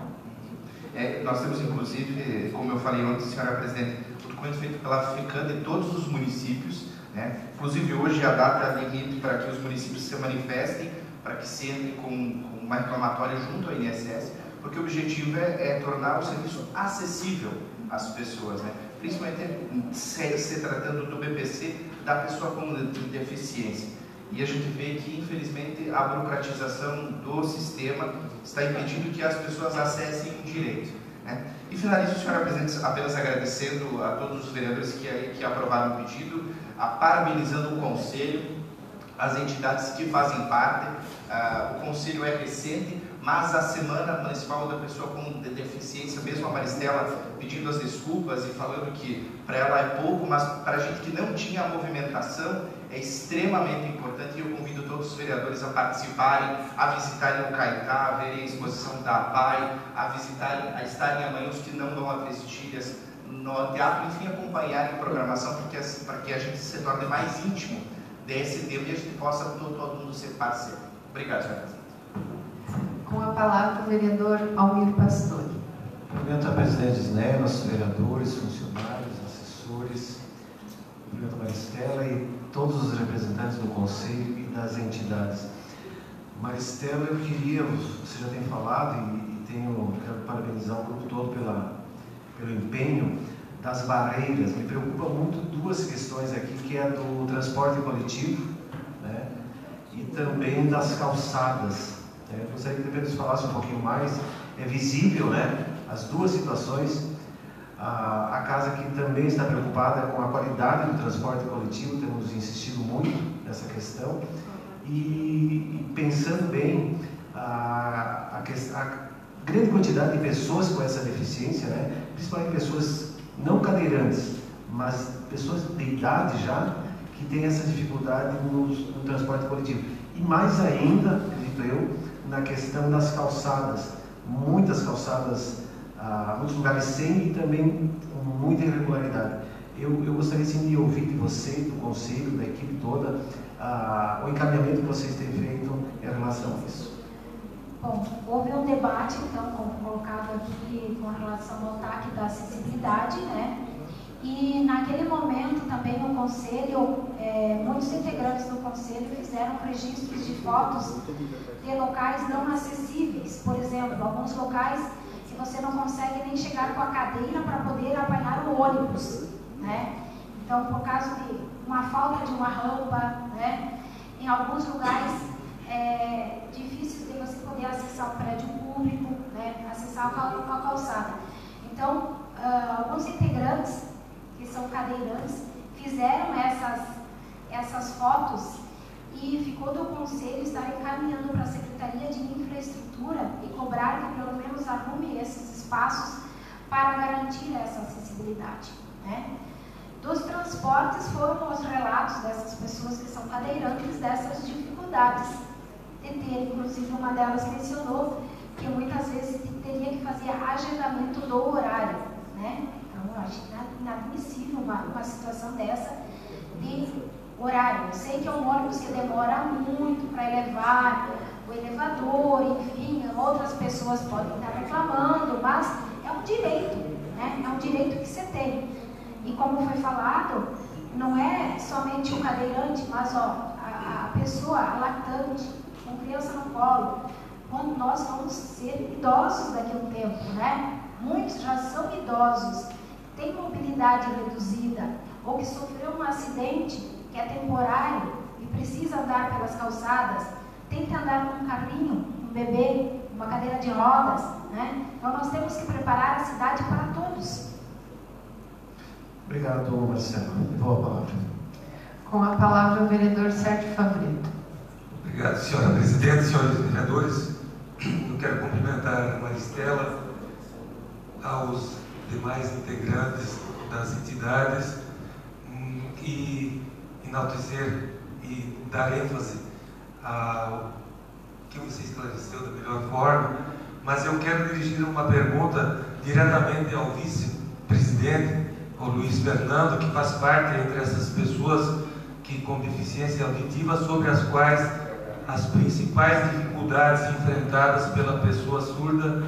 Nós temos, inclusive, como eu falei ontem, senhora presidente, o documento feito pela FECAM de todos os municípios, né? Inclusive, hoje é a data limite para que os municípios se manifestem, para que se entre com uma reclamatória junto ao INSS, porque o objetivo é tornar o serviço acessível às pessoas, né? Principalmente se tratando do BPC, da pessoa com deficiência. E a gente vê que, infelizmente, a burocratização do sistema está impedindo que as pessoas acessem o direito, né? E finalizo, senhora presidente, apenas agradecendo a todos os vereadores que aprovaram o pedido, parabenizando o Conselho, as entidades que fazem parte. O Conselho é recente, mas a Semana Municipal da Pessoa com Deficiência, mesmo a Maristela pedindo as desculpas e falando que para ela é pouco, mas para a gente que não tinha a movimentação, é extremamente importante, e eu convido todos os vereadores a participarem, a visitarem o Caetá, a verem a exposição da APAI, a estarem amanhã os que não vão a Vestígias no teatro, enfim, acompanharem a programação, para que a gente se torne mais íntimo desse tema e a gente possa todo mundo ser parceiro. Obrigado, senhora presidente. Com a palavra o vereador Almir Pastor. Cumprimento a presidente Isné, nossos vereadores, funcionários, assessores, cumprimento a Maristela e todos os representantes do Conselho e das entidades. Maristela, eu queria, você já tem falado e quero parabenizar o grupo todo pelo empenho das barreiras. Me preocupa muito duas questões aqui, que é do transporte coletivo, né, e também das calçadas. Eu gostaria que depois falasse um pouquinho mais. É visível, né, as duas situações. A casa aqui também está preocupada com a qualidade do transporte coletivo, temos insistido muito nessa questão. E pensando bem, a grande quantidade de pessoas com essa deficiência, né, principalmente pessoas não cadeirantes, mas pessoas de idade já, que têm essa dificuldade no transporte coletivo. E mais ainda, acredito eu, na questão das calçadas. Muitas calçadas, muitos lugares sem, e também com muita irregularidade. Eu gostaria sim de ouvir de você, do Conselho, da equipe toda, o encaminhamento que vocês têm feito em relação a isso. Bom, houve um debate, então, como colocado aqui, com relação ao TAC da acessibilidade, né? E naquele momento também no Conselho, muitos integrantes do Conselho fizeram registros de fotos de locais não acessíveis. Por exemplo, alguns locais que você não consegue nem chegar com a cadeira para poder apanhar o ônibus, né? Então, por causa de uma falta de uma rampa, né? Em alguns lugares é difícil de você poder acessar o prédio público, né? Acessar a calçada. Então, alguns integrantes que são cadeirantes fizeram essas fotos, e ficou do Conselho estar encaminhando para a Secretaria de Infraestrutura e cobrar que pelo menos arrume esses espaços para garantir essa acessibilidade, né? Dos transportes foram os relatos dessas pessoas que são cadeirantes dessas dificuldades de ter, inclusive uma delas mencionou que muitas vezes teria que fazer agendamento do horário, né? Então eu acho inadmissível uma situação dessa de horário. Eu sei que é um ônibus que demora muito para elevar, o elevador, enfim, outras pessoas podem estar reclamando, mas é um direito, né? É um direito que você tem. E como foi falado, não é somente o cadeirante, mas a pessoa, a lactante, com criança no colo, quando nós vamos ser idosos daqui a um tempo, né? Muitos já são idosos, têm mobilidade reduzida, ou que sofreu um acidente que é temporário e precisa andar pelas calçadas, tem que andar com um carrinho, um bebê, uma cadeira de rodas, né? Então nós temos que preparar a cidade para todos. Obrigado, Marcelo. Boa palavra. Com a palavra o vereador Sérgio Favreto. Obrigado, senhora presidente, senhores vereadores. Eu quero cumprimentar a Maristela, aos demais integrantes das entidades e enaltecer e dar ênfase ao que você esclareceu da melhor forma, mas eu quero dirigir uma pergunta diretamente ao vice-presidente, ao Luiz Fernando, que faz parte entre essas pessoas com deficiência auditiva, sobre as quais as principais dificuldades enfrentadas pela pessoa surda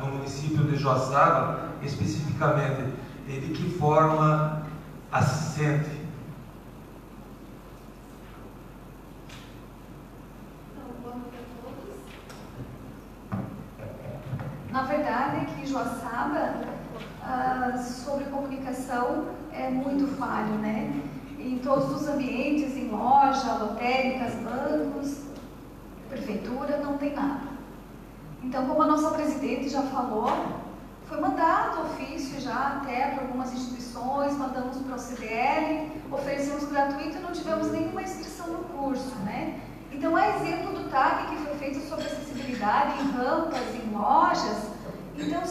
no município de Joaçaba, especificamente, e de que forma a se sente. Na verdade, aqui em Joaçaba, sobre comunicação é muito falho, né? Em todos os ambientes, em loja, lotéricas, bancos, prefeitura, não tem nada. Então, como a nossa presidente já falou, foi mandado ofício já até para algumas instituições, mandamos para o CDL, oferecemos gratuito e não tivemos nenhuma inscrição no curso, né? Então, é exemplo do TAG que foi feito sobre acessibilidade em rampas, em lojas. Então,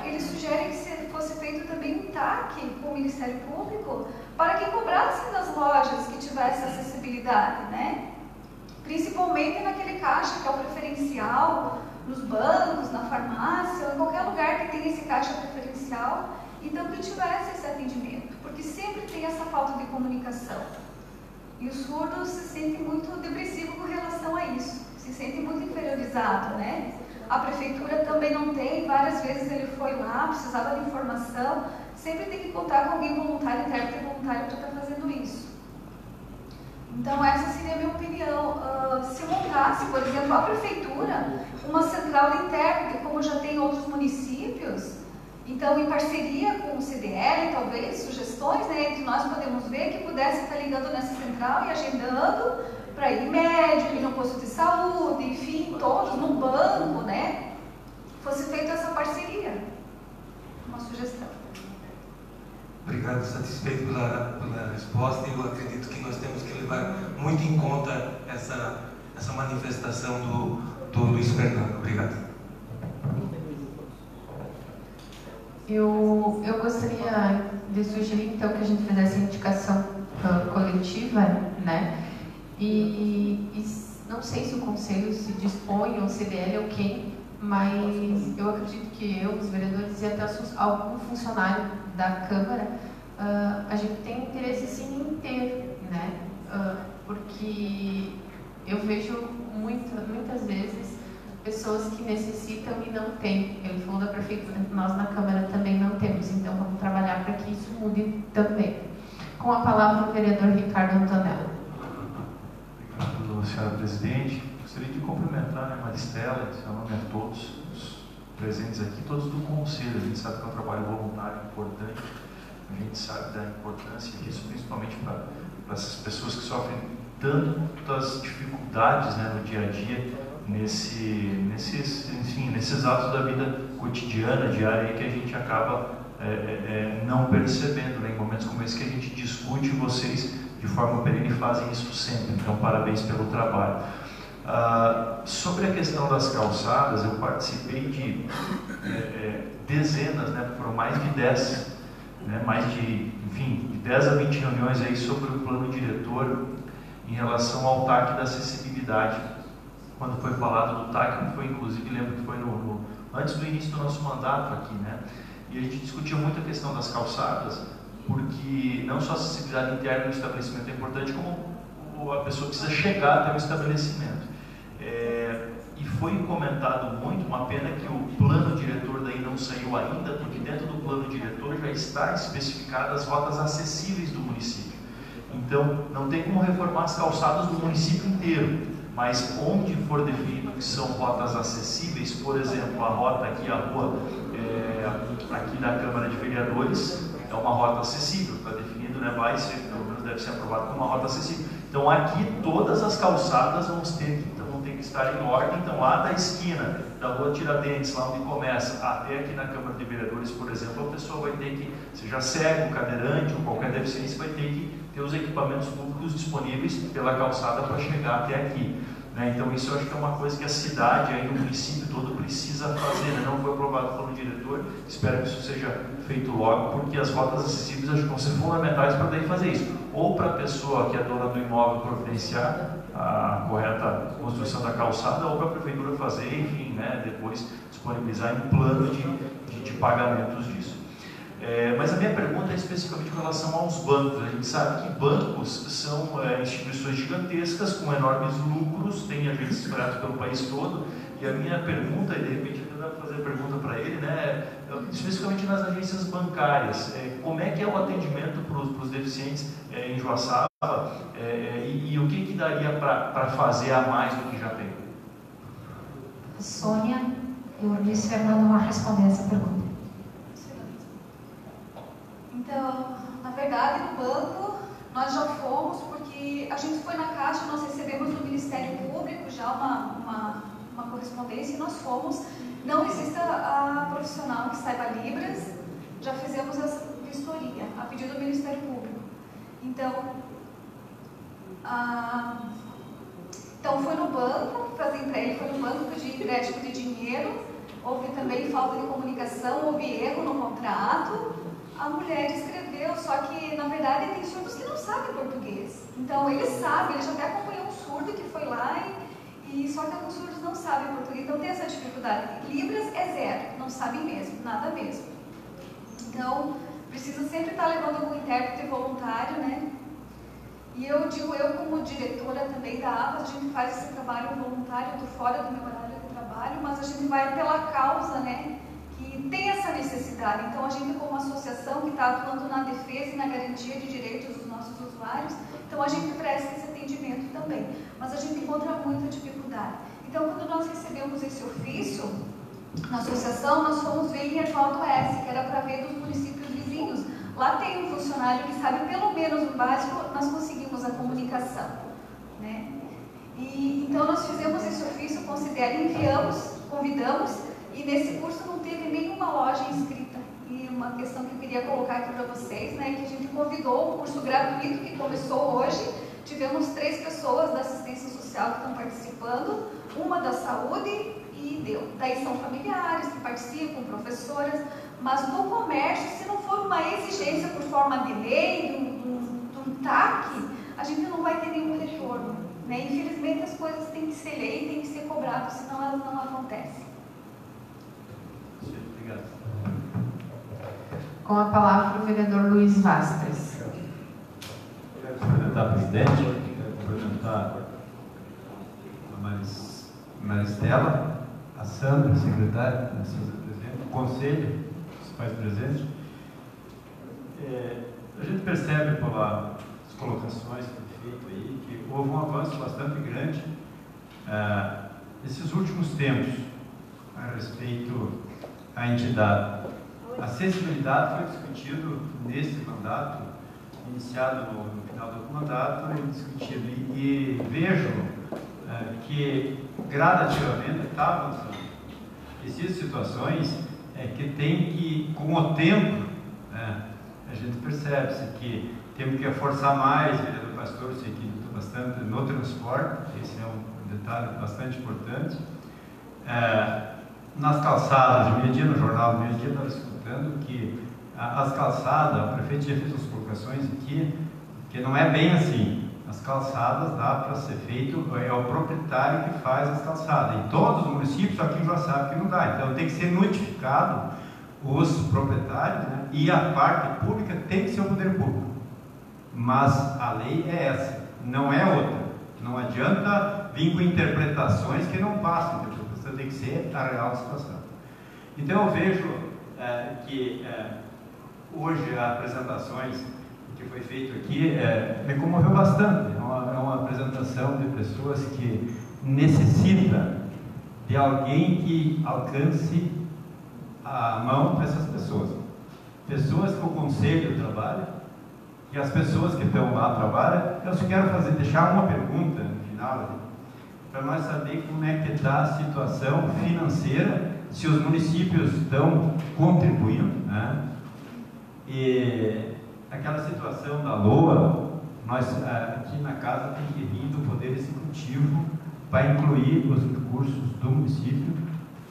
ele sugere que fosse feito também um TAC com o Ministério Público para que cobrassem das lojas que tivessem acessibilidade, né? Principalmente naquele caixa que é o preferencial, nos bancos, na farmácia, ou em qualquer lugar que tenha esse caixa preferencial, então que tivesse esse atendimento, porque sempre tem essa falta de comunicação. E o surdo se sente muito depressivo com relação a isso, se sente muito inferiorizado, né? A prefeitura também não tem, várias vezes ele foi lá, precisava de informação, sempre tem que contar com alguém voluntário, intérprete voluntário para estar fazendo isso. Então essa seria a minha opinião. Se montasse, por exemplo, a prefeitura, uma central de intérprete, como já tem em outros municípios, então em parceria com o CDL, talvez, sugestões, né, que nós podemos ver, que pudesse estar ligando nessa central e agendando para ir médico, ir no posto de saúde, enfim, todos no banco, né? Fosse feita essa parceria. Uma sugestão. Obrigado, satisfeito pela resposta. Eu acredito que nós temos que levar muito em conta essa manifestação do Luiz Fernando. Obrigado. Eu gostaria de sugerir, então, que a gente fizesse a indicação coletiva, né? E não sei se o Conselho se dispõe, ou o CDL, ou quem, mas eu acredito que os vereadores e até algum funcionário da Câmara, a gente tem interesse sim em ter, né? Porque eu vejo muitas vezes pessoas que necessitam e não têm. Ele falou da prefeitura, nós na Câmara também não temos, então vamos trabalhar para que isso mude também. Com a palavra o vereador Ricardo Antonello. Obrigado, senhora presidente. Gostaria de cumprimentar a Maristela, seu nome a todos os presentes aqui, todos do Conselho. A gente sabe que é um trabalho voluntário importante, a gente sabe da importância disso, principalmente para essas pessoas que sofrem tantas dificuldades, né, no dia a dia, nesses atos da vida cotidiana, diária, que a gente acaba não percebendo, né, em momentos como esse que a gente discute, vocês de forma perene fazem isso sempre, então parabéns pelo trabalho. Sobre a questão das calçadas, eu participei de dezenas, né, foram mais de 10, né, de 10 a 20 reuniões aí sobre o plano diretor em relação ao TAC da acessibilidade. Quando foi falado do TAC, foi inclusive, lembro que foi antes do início do nosso mandato aqui, né? E a gente discutiu muito a questão das calçadas, porque não só a acessibilidade interna no estabelecimento é importante, como a pessoa precisa chegar até o estabelecimento. E foi comentado muito, uma pena que o plano diretor daí não saiu ainda, porque dentro do plano diretor já está especificadas as rotas acessíveis do município. Então, não tem como reformar as calçadas do município inteiro, mas onde for definido que são rotas acessíveis, por exemplo, a rota aqui, a rua aqui da Câmara de Vereadores, é uma rota acessível, está definido, né, vai ser, pelo menos deve ser aprovado como uma rota acessível. Então, aqui todas as calçadas vão ter que estar em ordem. Então, lá da esquina da rua Tiradentes, lá onde começa, até aqui na Câmara de Vereadores, por exemplo, a pessoa vai ter que, seja cego, cadeirante ou qualquer deficiência, vai ter que ter os equipamentos públicos disponíveis pela calçada para chegar até aqui, né? Então, isso eu acho que é uma coisa que a cidade, aí, o município todo precisa fazer, né? Não foi aprovado pelo diretor, espero que isso seja feito logo, porque as rotas acessíveis acho que vão ser fundamentais para daí fazer isso. Ou para a pessoa que é dona do imóvel providenciar a correta construção da calçada, ou para a prefeitura fazer, enfim, né, depois disponibilizar em plano de pagamentos disso. Mas a minha pergunta é especificamente com relação aos bancos. A gente sabe que bancos são instituições gigantescas com enormes lucros, têm agentes espalhados pelo país todo. E a minha pergunta, e de repente eu vou fazer a pergunta para ele, né, especificamente nas agências bancárias, como é que é o atendimento para os deficientes em Joaçaba e o que daria para fazer a mais do que já tem? Sônia e o Luiz Fernando vão responder essa pergunta. Então, na verdade, no banco, nós já fomos, porque a gente foi na Caixa, nós recebemos do Ministério Público já uma correspondência e nós fomos. Não existe a profissional que saiba Libras, já fizemos a vistoria, a pedido do Ministério Público. Então foi no banco, fazer empréstimo, foi no banco pedir empréstimo de dinheiro, houve também falta de comunicação, houve erro no contrato. A mulher escreveu, só que na verdade tem surdos que não sabem português. Então ele sabe, ele já até acompanhou um surdo que foi lá e só que alguns surdos não sabem português, então tem essa dificuldade. Libras é zero, não sabem mesmo, nada mesmo. Então precisa sempre estar levando algum intérprete voluntário, né? E eu digo, eu como diretora também da APAS, a gente faz esse trabalho voluntário, eu estou fora do meu horário de trabalho, mas a gente vai pela causa, né? Que tem essa necessidade. Então a gente como associação que está atuando na defesa e na garantia de direitos dos nossos usuários, então a gente presta esse atendimento também. Mas a gente encontra muita dificuldade. Então quando nós recebemos esse ofício, na associação, nós fomos ver em Eduardo S, que era para ver dos municípios vizinhos. Lá tem um funcionário que sabe pelo menos o básico, nós conseguimos a comunicação, né? E então nós fizemos esse ofício, enviamos, convidamos, e nesse curso não teve nenhuma loja inscrita. E uma questão que eu queria colocar aqui para vocês, né, que a gente convidou o curso gratuito que começou hoje. Tivemos 3 pessoas da assistência social que estão participando, uma da saúde e deu. Daí são familiares que participam, professoras, mas no comércio, se não for uma exigência por forma de lei, de um TAC, a gente não vai ter nenhum retorno, né? Infelizmente as coisas têm que ser lei, têm que ser cobrado, senão elas não acontecem. Obrigado. Com a palavra o vereador Luiz Vastres. Quero cumprimentar a presidente, quero cumprimentar a Maristela, a Sandra, a secretária, o conselho, os pais presentes. A gente percebe pelas colocações que foi feito aí que houve um avanço bastante grande nesses últimos tempos a respeito à entidade. A acessibilidade foi discutido nesse mandato, iniciado no final do mandato, e discutido. E vejo que gradativamente está avançando. Existem situações que tem que, com o tempo, a gente percebe-se que temos que forçar mais, o vereador Pastor, eu sei que luta bastante no transporte, esse é um detalhe bastante importante. Nas calçadas, de meio-dia, no jornal de meio-dia, nós escutando que as calçadas, o prefeito já fez as colocações aqui, que não é bem assim. As calçadas dá para ser feito, é o proprietário que faz as calçadas. Em todos os municípios, só que em Joaçaba que não dá. Então tem que ser notificado os proprietários, né? E a parte pública tem que ser o poder público. Mas a lei é essa, não é outra. Não adianta vir com interpretações que não passam. A interpretação tem que ser a real situação. Então eu vejo que hoje as apresentações que foi feito aqui me comoveu bastante. É uma apresentação de pessoas que necessitam de alguém que alcance a mão para essas pessoas. Pessoas que o conselho trabalha, que as pessoas que estão lá trabalham. Eu só quero deixar uma pergunta no final, para nós saber como é que está a situação financeira, se os municípios estão contribuindo, né? E aquela situação da LOA, nós aqui na casa tem que vir do Poder Executivo para incluir os recursos do município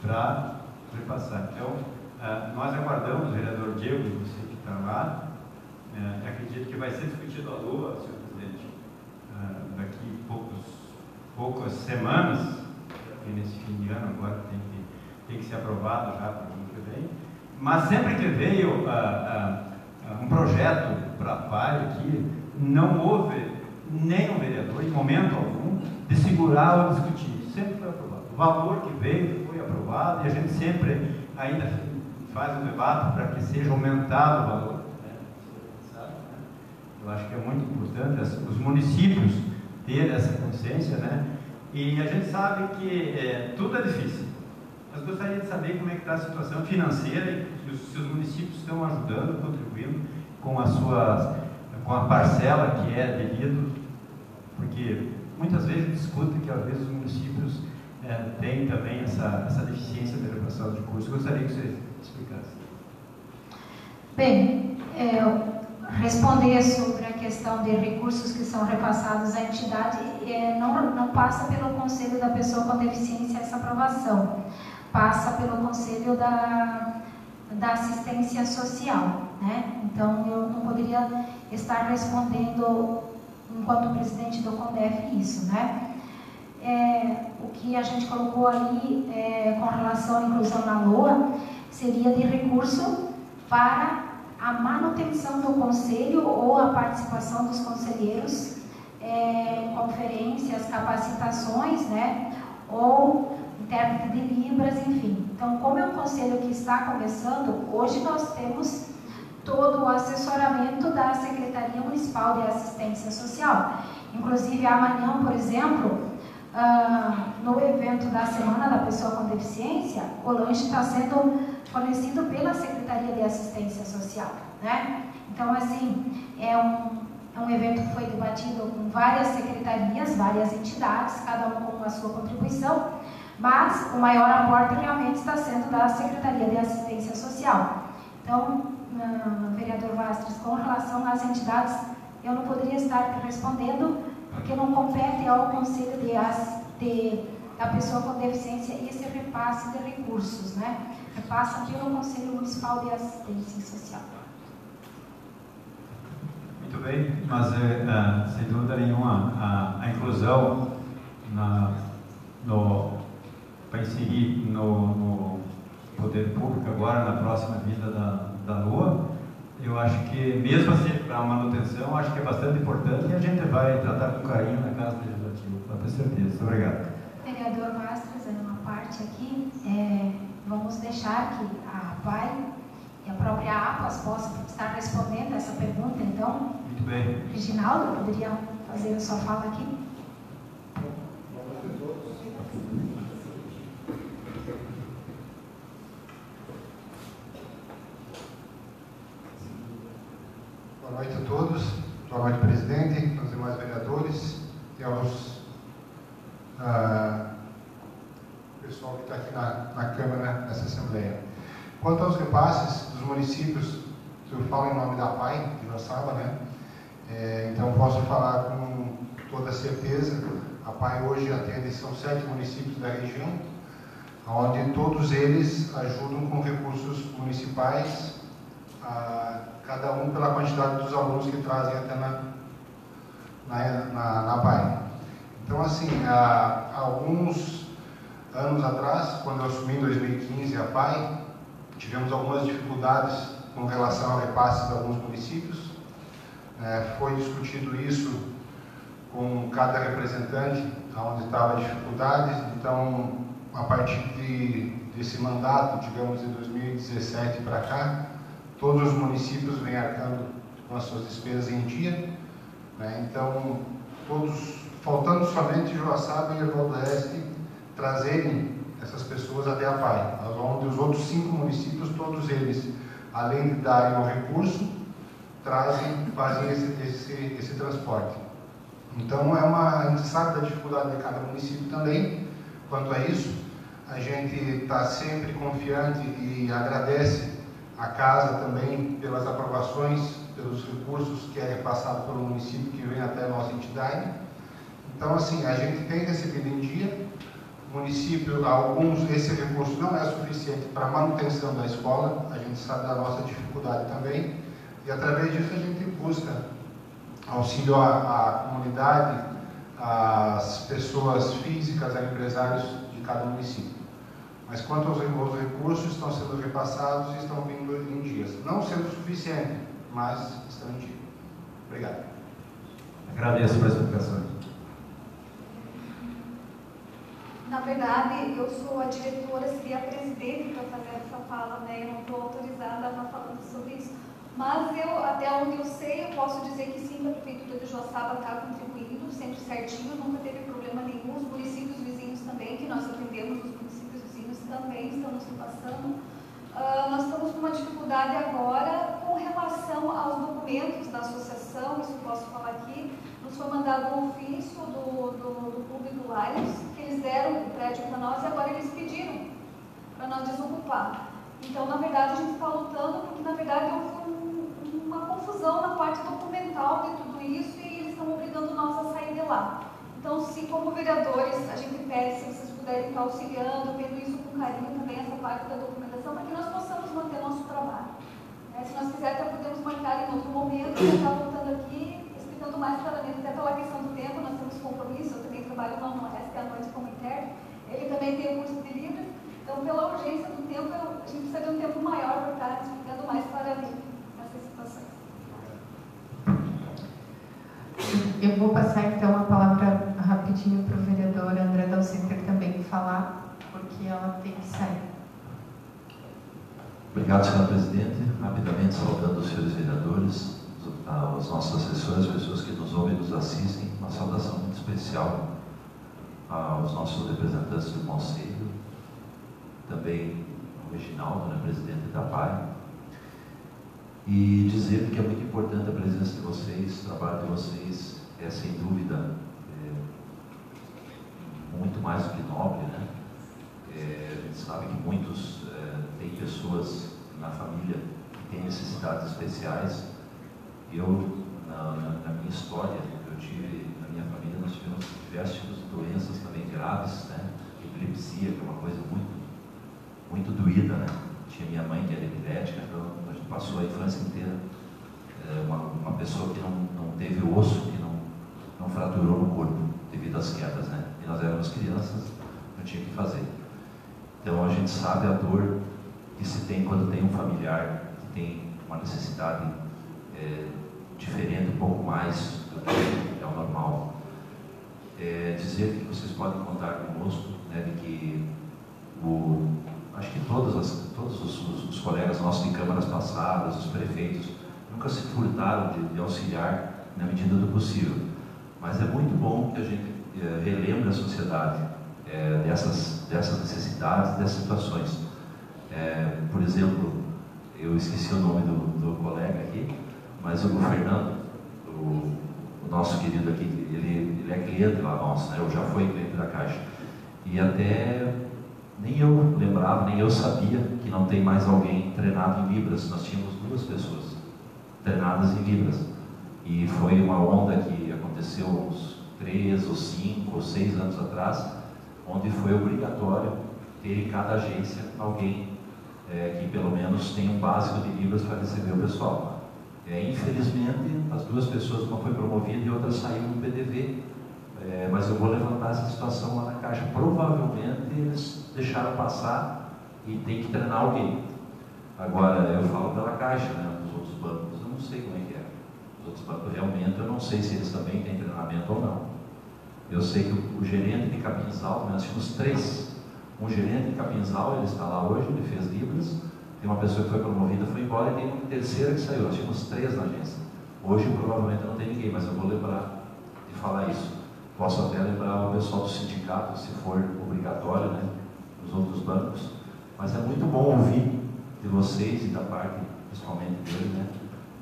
para repassar. Então, nós aguardamos, o vereador Diego, você que está lá, acredito que vai ser discutido a LOA, senhor presidente, daqui poucas semanas, e nesse fim de ano agora tem que ser aprovado já para o ano que vem, Mas sempre que veio um projeto para a PAI aqui, não houve nenhum vereador, em momento algum, de segurar ou discutir. Sempre foi aprovado. O valor que veio foi aprovado e a gente sempre ainda faz um debate para que seja aumentado o valor. Eu acho que é muito importante os municípios terem essa consciência, né? E a gente sabe que tudo é difícil. Mas gostaria de saber como é que está a situação financeira e se os municípios estão ajudando, contribuindo com com a parcela que é devido, porque muitas vezes discutem que às vezes os municípios têm também essa deficiência de repassar de recursos. Gostaria que você explicasse. Bem, responder sobre a questão de recursos que são repassados à entidade não passa pelo Conselho da Pessoa com Deficiência essa aprovação, passa pelo Conselho da Assistência Social, né? Então eu não poderia estar respondendo enquanto presidente do CONDEF isso, né? O que a gente colocou ali com relação à inclusão na LOA seria de recurso para a manutenção do conselho ou a participação dos conselheiros em conferências, capacitações, né? Ou intérprete de Libras, enfim. Então, como é um conselho que está começando, hoje nós temos todo o assessoramento da Secretaria Municipal de Assistência Social. Inclusive, amanhã, por exemplo, no evento da Semana da Pessoa com Deficiência, o lanche está sendo fornecido pela Secretaria de Assistência Social, né? Então, assim, é um evento que foi debatido com várias secretarias, várias entidades, cada um com a sua contribuição, mas o maior aporte realmente está sendo da Secretaria de Assistência Social. Então, vereador Vastres, com relação às entidades, eu não poderia estar respondendo, porque não compete ao Conselho da Pessoa com Deficiência esse repasse de recursos, né? Repassa pelo Conselho Municipal de Assistência Social. Muito bem, mas sem dúvida nenhuma a inclusão para inserir no poder público agora na próxima vida da LOA, eu acho que mesmo assim para a manutenção, acho que é bastante importante e a gente vai tratar com carinho na Casa Legislativa, para ter certeza. Muito obrigado. Vereador Vastres, uma parte aqui, vamos deixar que a PAI e a própria APAS possam estar respondendo essa pergunta, então. Muito bem. Reginaldo, poderia fazer a sua fala aqui? Boa noite a todos, boa noite, presidente, aos demais vereadores e aos pessoal que está aqui na Câmara, nessa Assembleia. Quanto aos repasses dos municípios, eu falo em nome da PAI, de Joaçaba, né? Então posso falar com toda certeza. A PAI hoje atende, são 7 municípios da região, onde todos eles ajudam com recursos municipais, cada um pela quantidade dos alunos que trazem até na PAI. Então, assim, há alguns anos atrás, quando eu assumi em 2015 a PAI, tivemos algumas dificuldades com relação ao repasse de alguns municípios. Foi discutido isso com cada representante, onde estava a dificuldade. Então, a partir desse mandato, digamos, de 2017 para cá, todos os municípios vêm arcando com as suas despesas em dia, né? Então, faltando somente Joaçaba e Erval do Oeste trazerem essas pessoas até a PAI, onde os outros 5 municípios, todos eles, além de darem o recurso, fazem esse transporte. Então, a gente sabe da dificuldade de cada município também. Quanto a isso, a gente está sempre confiante e agradece a Casa também pelas aprovações, pelos recursos que é repassado pelo município que vem até a nossa entidade. Então, assim, a gente tem recebido em dia. O município, esse recurso não é suficiente para a manutenção da escola, a gente sabe da nossa dificuldade também, e através disso a gente busca auxílio à comunidade, às pessoas físicas, a empresários de cada município. Mas quanto aos recursos, estão sendo repassados e estão vindo em dias. Não sendo suficiente, mas estão em dia. Obrigado. Agradeço pela explicação. Na verdade, eu sou a diretora, seria a presidente para fazer essa fala, né? Eu não estou autorizada a estar falando sobre isso. Mas eu, até onde eu sei, eu posso dizer que sim, a Prefeitura de Joaçaba está contribuindo, sempre certinho, nunca teve problema nenhum. Os municípios vizinhos também, que nós atendemos, os municípios vizinhos também estão nos passando. Nós estamos com uma dificuldade agora com relação aos documentos da associação, isso eu posso falar aqui. Nos foi mandado um ofício do Clube do Lions, que eles deram o prédio para nós e agora eles pediram para nós desocupar. Então, na verdade, a gente está lutando porque, na verdade, houve uma confusão na parte documental de tudo isso e eles estão obrigando nós a sair de lá. Então, se como vereadores, a gente pede, se vocês puderem estar auxiliando, vendo isso com carinho também, essa parte da documentação, para que nós possamos manter nosso trabalho. Se nós quisermos, até podemos marcar em outro momento, eu estar voltando aqui, explicando mais claramente, até pela questão do tempo, nós temos compromisso, eu também trabalho no Oeste à noite como interno, ele também tem o curso de Libras, então pela urgência do tempo, a gente precisa de um tempo maior para estar explicando mais claramente essas situações. Eu vou passar então a palavra rapidinho para o vereador André Dalcíter também falar, porque ela tem que sair. Obrigado, senhora presidente. Rapidamente saudando os senhores vereadores, os nossos assessores, as pessoas que nos ouvem e nos assistem, uma saudação muito especial aos nossos representantes do Conselho, também ao Reginaldo, né, presidente da PAI, e dizer que é muito importante a presença de vocês, o trabalho de vocês é sem dúvida muito mais do que nobre, né? A gente sabe que muitos têm pessoas na família que têm necessidades especiais. Eu, na minha história, na minha família, nós tivemos diversos tipos de doenças também graves, né? Epilepsia, que é uma coisa muito doída, né? Tinha minha mãe que era epilética, então a gente passou a infância inteira. Uma pessoa que não teve osso, que não fraturou no corpo devido às quedas, né? E nós éramos crianças, não tinha o que fazer. Então a gente sabe a dor que se tem quando tem um familiar que tem uma necessidade diferente, um pouco mais do que é o normal. Dizer que vocês podem contar conosco, né, de que acho que todos os colegas nossos de câmaras passadas, os prefeitos, nunca se furtaram de auxiliar na medida do possível. Mas é muito bom que a gente relembre a sociedade dessas necessidades, dessas situações. Por exemplo, eu esqueci o nome do colega aqui, mas o Fernando, o nosso querido aqui, ele é cliente lá nosso, né? Eu já fui cliente da Caixa. E até nem eu lembrava, nem eu sabia que não tem mais alguém treinado em Libras. Nós tínhamos 2 pessoas treinadas em Libras. E foi uma onda que aconteceu uns 3 ou 5 ou 6 anos atrás, onde foi obrigatório ter em cada agência alguém que pelo menos tenha um básico de Libras para receber o pessoal. Infelizmente, as 2 pessoas, uma foi promovida e outra saiu no PDV, mas eu vou levantar essa situação lá na Caixa. Provavelmente eles deixaram passar e tem que treinar alguém. Agora, eu falo pela Caixa, né? Os outros bancos, eu não sei como é que é. Os outros bancos, realmente, eu não sei se eles também têm treinamento ou não. Eu sei que o gerente de Capinzal, nós tínhamos 3. Um gerente de Capinzal, ele está lá hoje, ele fez Libras. Tem uma pessoa que foi promovida, foi embora, e tem uma terceira que saiu. Nós tínhamos 3 na agência. Hoje, provavelmente, não tem ninguém, mas eu vou lembrar de falar isso. Posso até lembrar o pessoal do sindicato, se for obrigatório, né, nos outros bancos. Mas é muito bom ouvir de vocês e da parte, principalmente dele, né,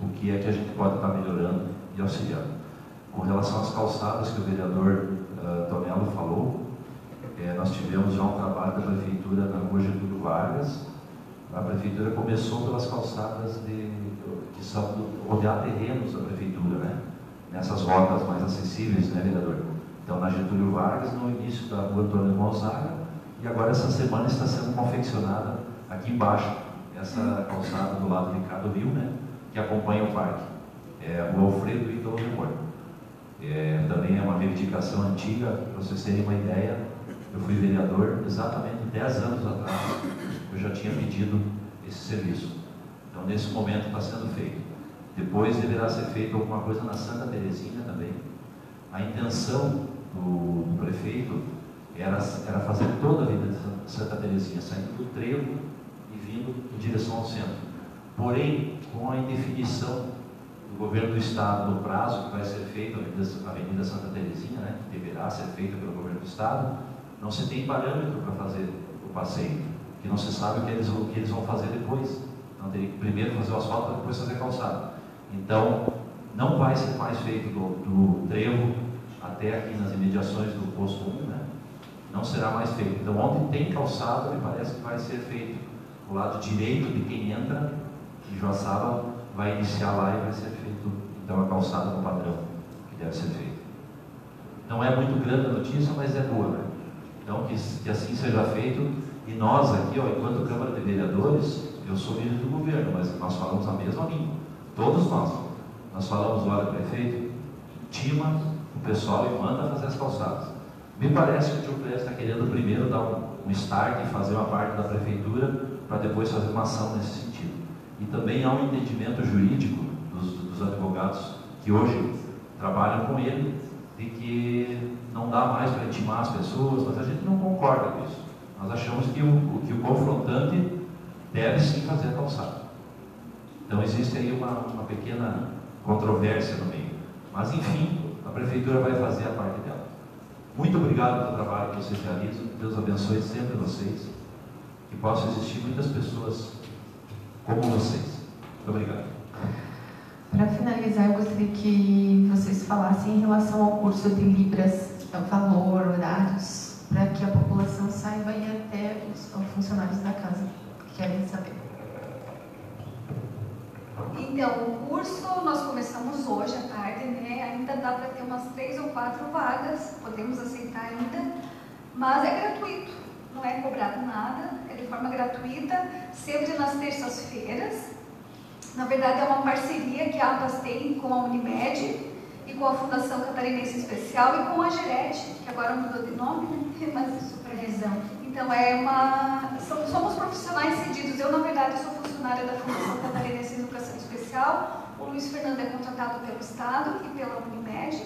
o que é que a gente pode estar melhorando e auxiliando. Com relação às calçadas que o vereador Tonello falou, nós tivemos já um trabalho da Prefeitura na Rua Getúlio Vargas. A Prefeitura começou pelas calçadas que são onde há terrenos da Prefeitura, né? Nessas rotas mais acessíveis, né, vereador? Então, na Getúlio Vargas, no início da Rua Antônio Gonzaga, e agora essa semana está sendo confeccionada aqui embaixo, essa calçada do lado de cá do rio, né? Que acompanha o parque. A Rua Alfredo e Dom Limor. Também é uma reivindicação antiga, para vocês terem uma ideia. Eu fui vereador exatamente 10 anos atrás, eu já tinha pedido esse serviço. Então, nesse momento está sendo feito. Depois deverá ser feito alguma coisa na Santa Terezinha também. A intenção do prefeito era fazer toda a vida de Santa Terezinha, saindo do trevo e vindo em direção ao centro. Porém, com a indefinição do governo do Estado no prazo que vai ser feito a Avenida Santa Terezinha, né, que deverá ser feita pelo governo do Estado, não se tem parâmetro para fazer o passeio, que não se sabe o que eles vão fazer depois. Então, teria que primeiro fazer o asfalto para depois fazer a calçada. Então, não vai ser mais feito do trevo até aqui nas imediações do posto 1, né? Não será mais feito. Então, onde tem calçada, me parece que vai ser feito o lado direito de quem entra em Joaçaba, vai iniciar lá e vai ser feito, então, a calçada no padrão que deve ser feito. Não é muito grande a notícia, mas é boa, né? Então, que assim seja feito. E nós aqui, ó, enquanto Câmara de Vereadores, eu sou líder do governo, mas nós falamos a mesma língua. Todos nós. Nós falamos, olha, prefeito, intima o pessoal e manda fazer as calçadas. Me parece que o tio Clécio está querendo primeiro dar um start e fazer uma parte da prefeitura para depois fazer uma ação nesse sentido. E também há um entendimento jurídico dos advogados que hoje trabalham com ele, de que não dá mais para intimar as pessoas, mas a gente não concorda com isso. Nós achamos que o confrontante deve sim fazer a calçada. Então existe aí uma pequena controvérsia no meio. Mas enfim, a prefeitura vai fazer a parte dela. Muito obrigado pelo trabalho que vocês realizam. Deus abençoe sempre vocês. Que possam existir muitas pessoas como vocês. Muito obrigado. Para finalizar, eu gostaria que vocês falassem em relação ao curso de Libras, valor, horários, para que a população saiba e até os funcionários da casa que querem saber. Então, o curso nós começamos hoje à tarde, né? Ainda dá para ter umas 3 ou 4 vagas, podemos aceitar ainda, mas é gratuito, não é cobrado nada, é de forma gratuita, sempre nas terças-feiras. Na verdade, é uma parceria que a APAS tem com a Unimed e com a Fundação Catarinense Especial e com a Gerete, que agora mudou de nome, né? Mas supervisão. Então, somos profissionais cedidos. Eu, na verdade, sou funcionária da Fundação Catarinense de Educação Especial. O Luiz Fernando é contratado pelo Estado e pela Unimed.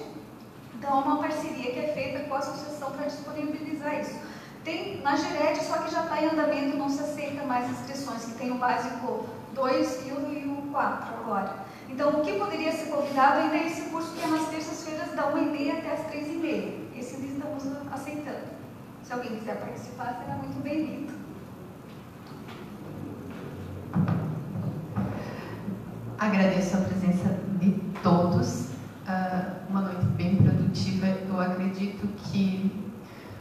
Então, é uma parceria que é feita com a associação para disponibilizar isso. Tem na Gerete, só que já está em andamento, não se aceita mais inscrições, que tem o básico 2 e o 4 agora. Então, o que poderia ser convidado ainda é esse curso que é nas terças-feiras, da 1h30 até as 3h30. Esse ainda estamos aceitando. Se alguém quiser participar, será muito bem-vindo. Agradeço a presença de todos. Uma noite bem produtiva. Eu acredito que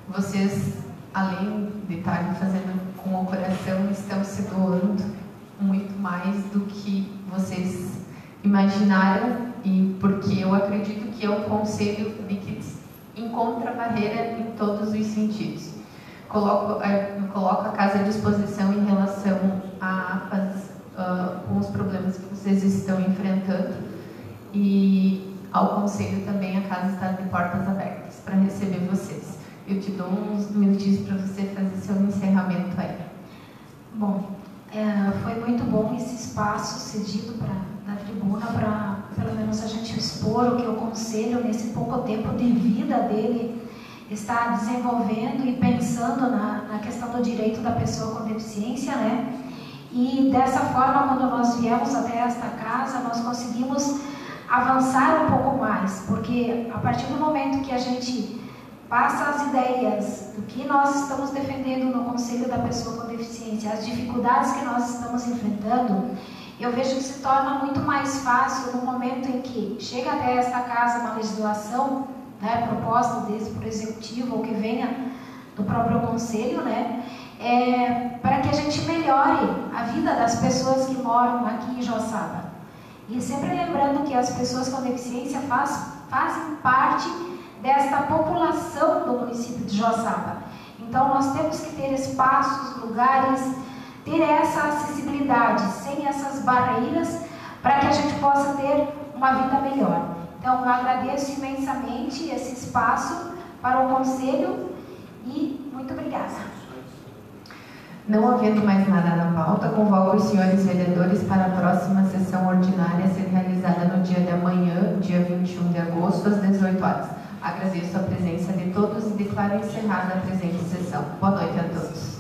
vocês, além de estarem fazendo com o coração, estão se doando muito mais do que vocês imaginaram, e porque eu acredito que é um conselho de que encontra barreira em todos os sentidos. Coloco a casa à disposição em relação a APAS, com os problemas que vocês estão enfrentando, e ao conselho também a casa está de portas abertas para receber vocês. Eu te dou uns minutinhos para você fazer seu encerramento aí. Bom, foi muito bom esse espaço cedido da tribuna para, pelo menos, a gente expor o que o Conselho, nesse pouco tempo de vida dele, está desenvolvendo e pensando na questão do direito da pessoa com deficiência, né? E dessa forma, quando nós viemos até esta casa, nós conseguimos avançar um pouco mais, porque a partir do momento que a gente passa as ideias do que nós estamos defendendo no Conselho da Pessoa com Deficiência, as dificuldades que nós estamos enfrentando, eu vejo que se torna muito mais fácil no momento em que chega até esta casa uma legislação, né, proposta desde por executivo ou que venha do próprio Conselho, né, para que a gente melhore a vida das pessoas que moram aqui em Joaçaba. E sempre lembrando que as pessoas com deficiência fazem parte desta população do município de Joaçaba. Então, nós temos que ter espaços, lugares, ter essa acessibilidade, sem essas barreiras, para que a gente possa ter uma vida melhor. Então, eu agradeço imensamente esse espaço para o Conselho e muito obrigada. Não havendo mais nada na pauta, convoco os senhores vereadores para a próxima sessão ordinária a ser realizada no dia de amanhã, dia 21 de agosto, às 18 horas. Agradeço a presença de todos e declaro encerrada a presente sessão. Boa noite a todos.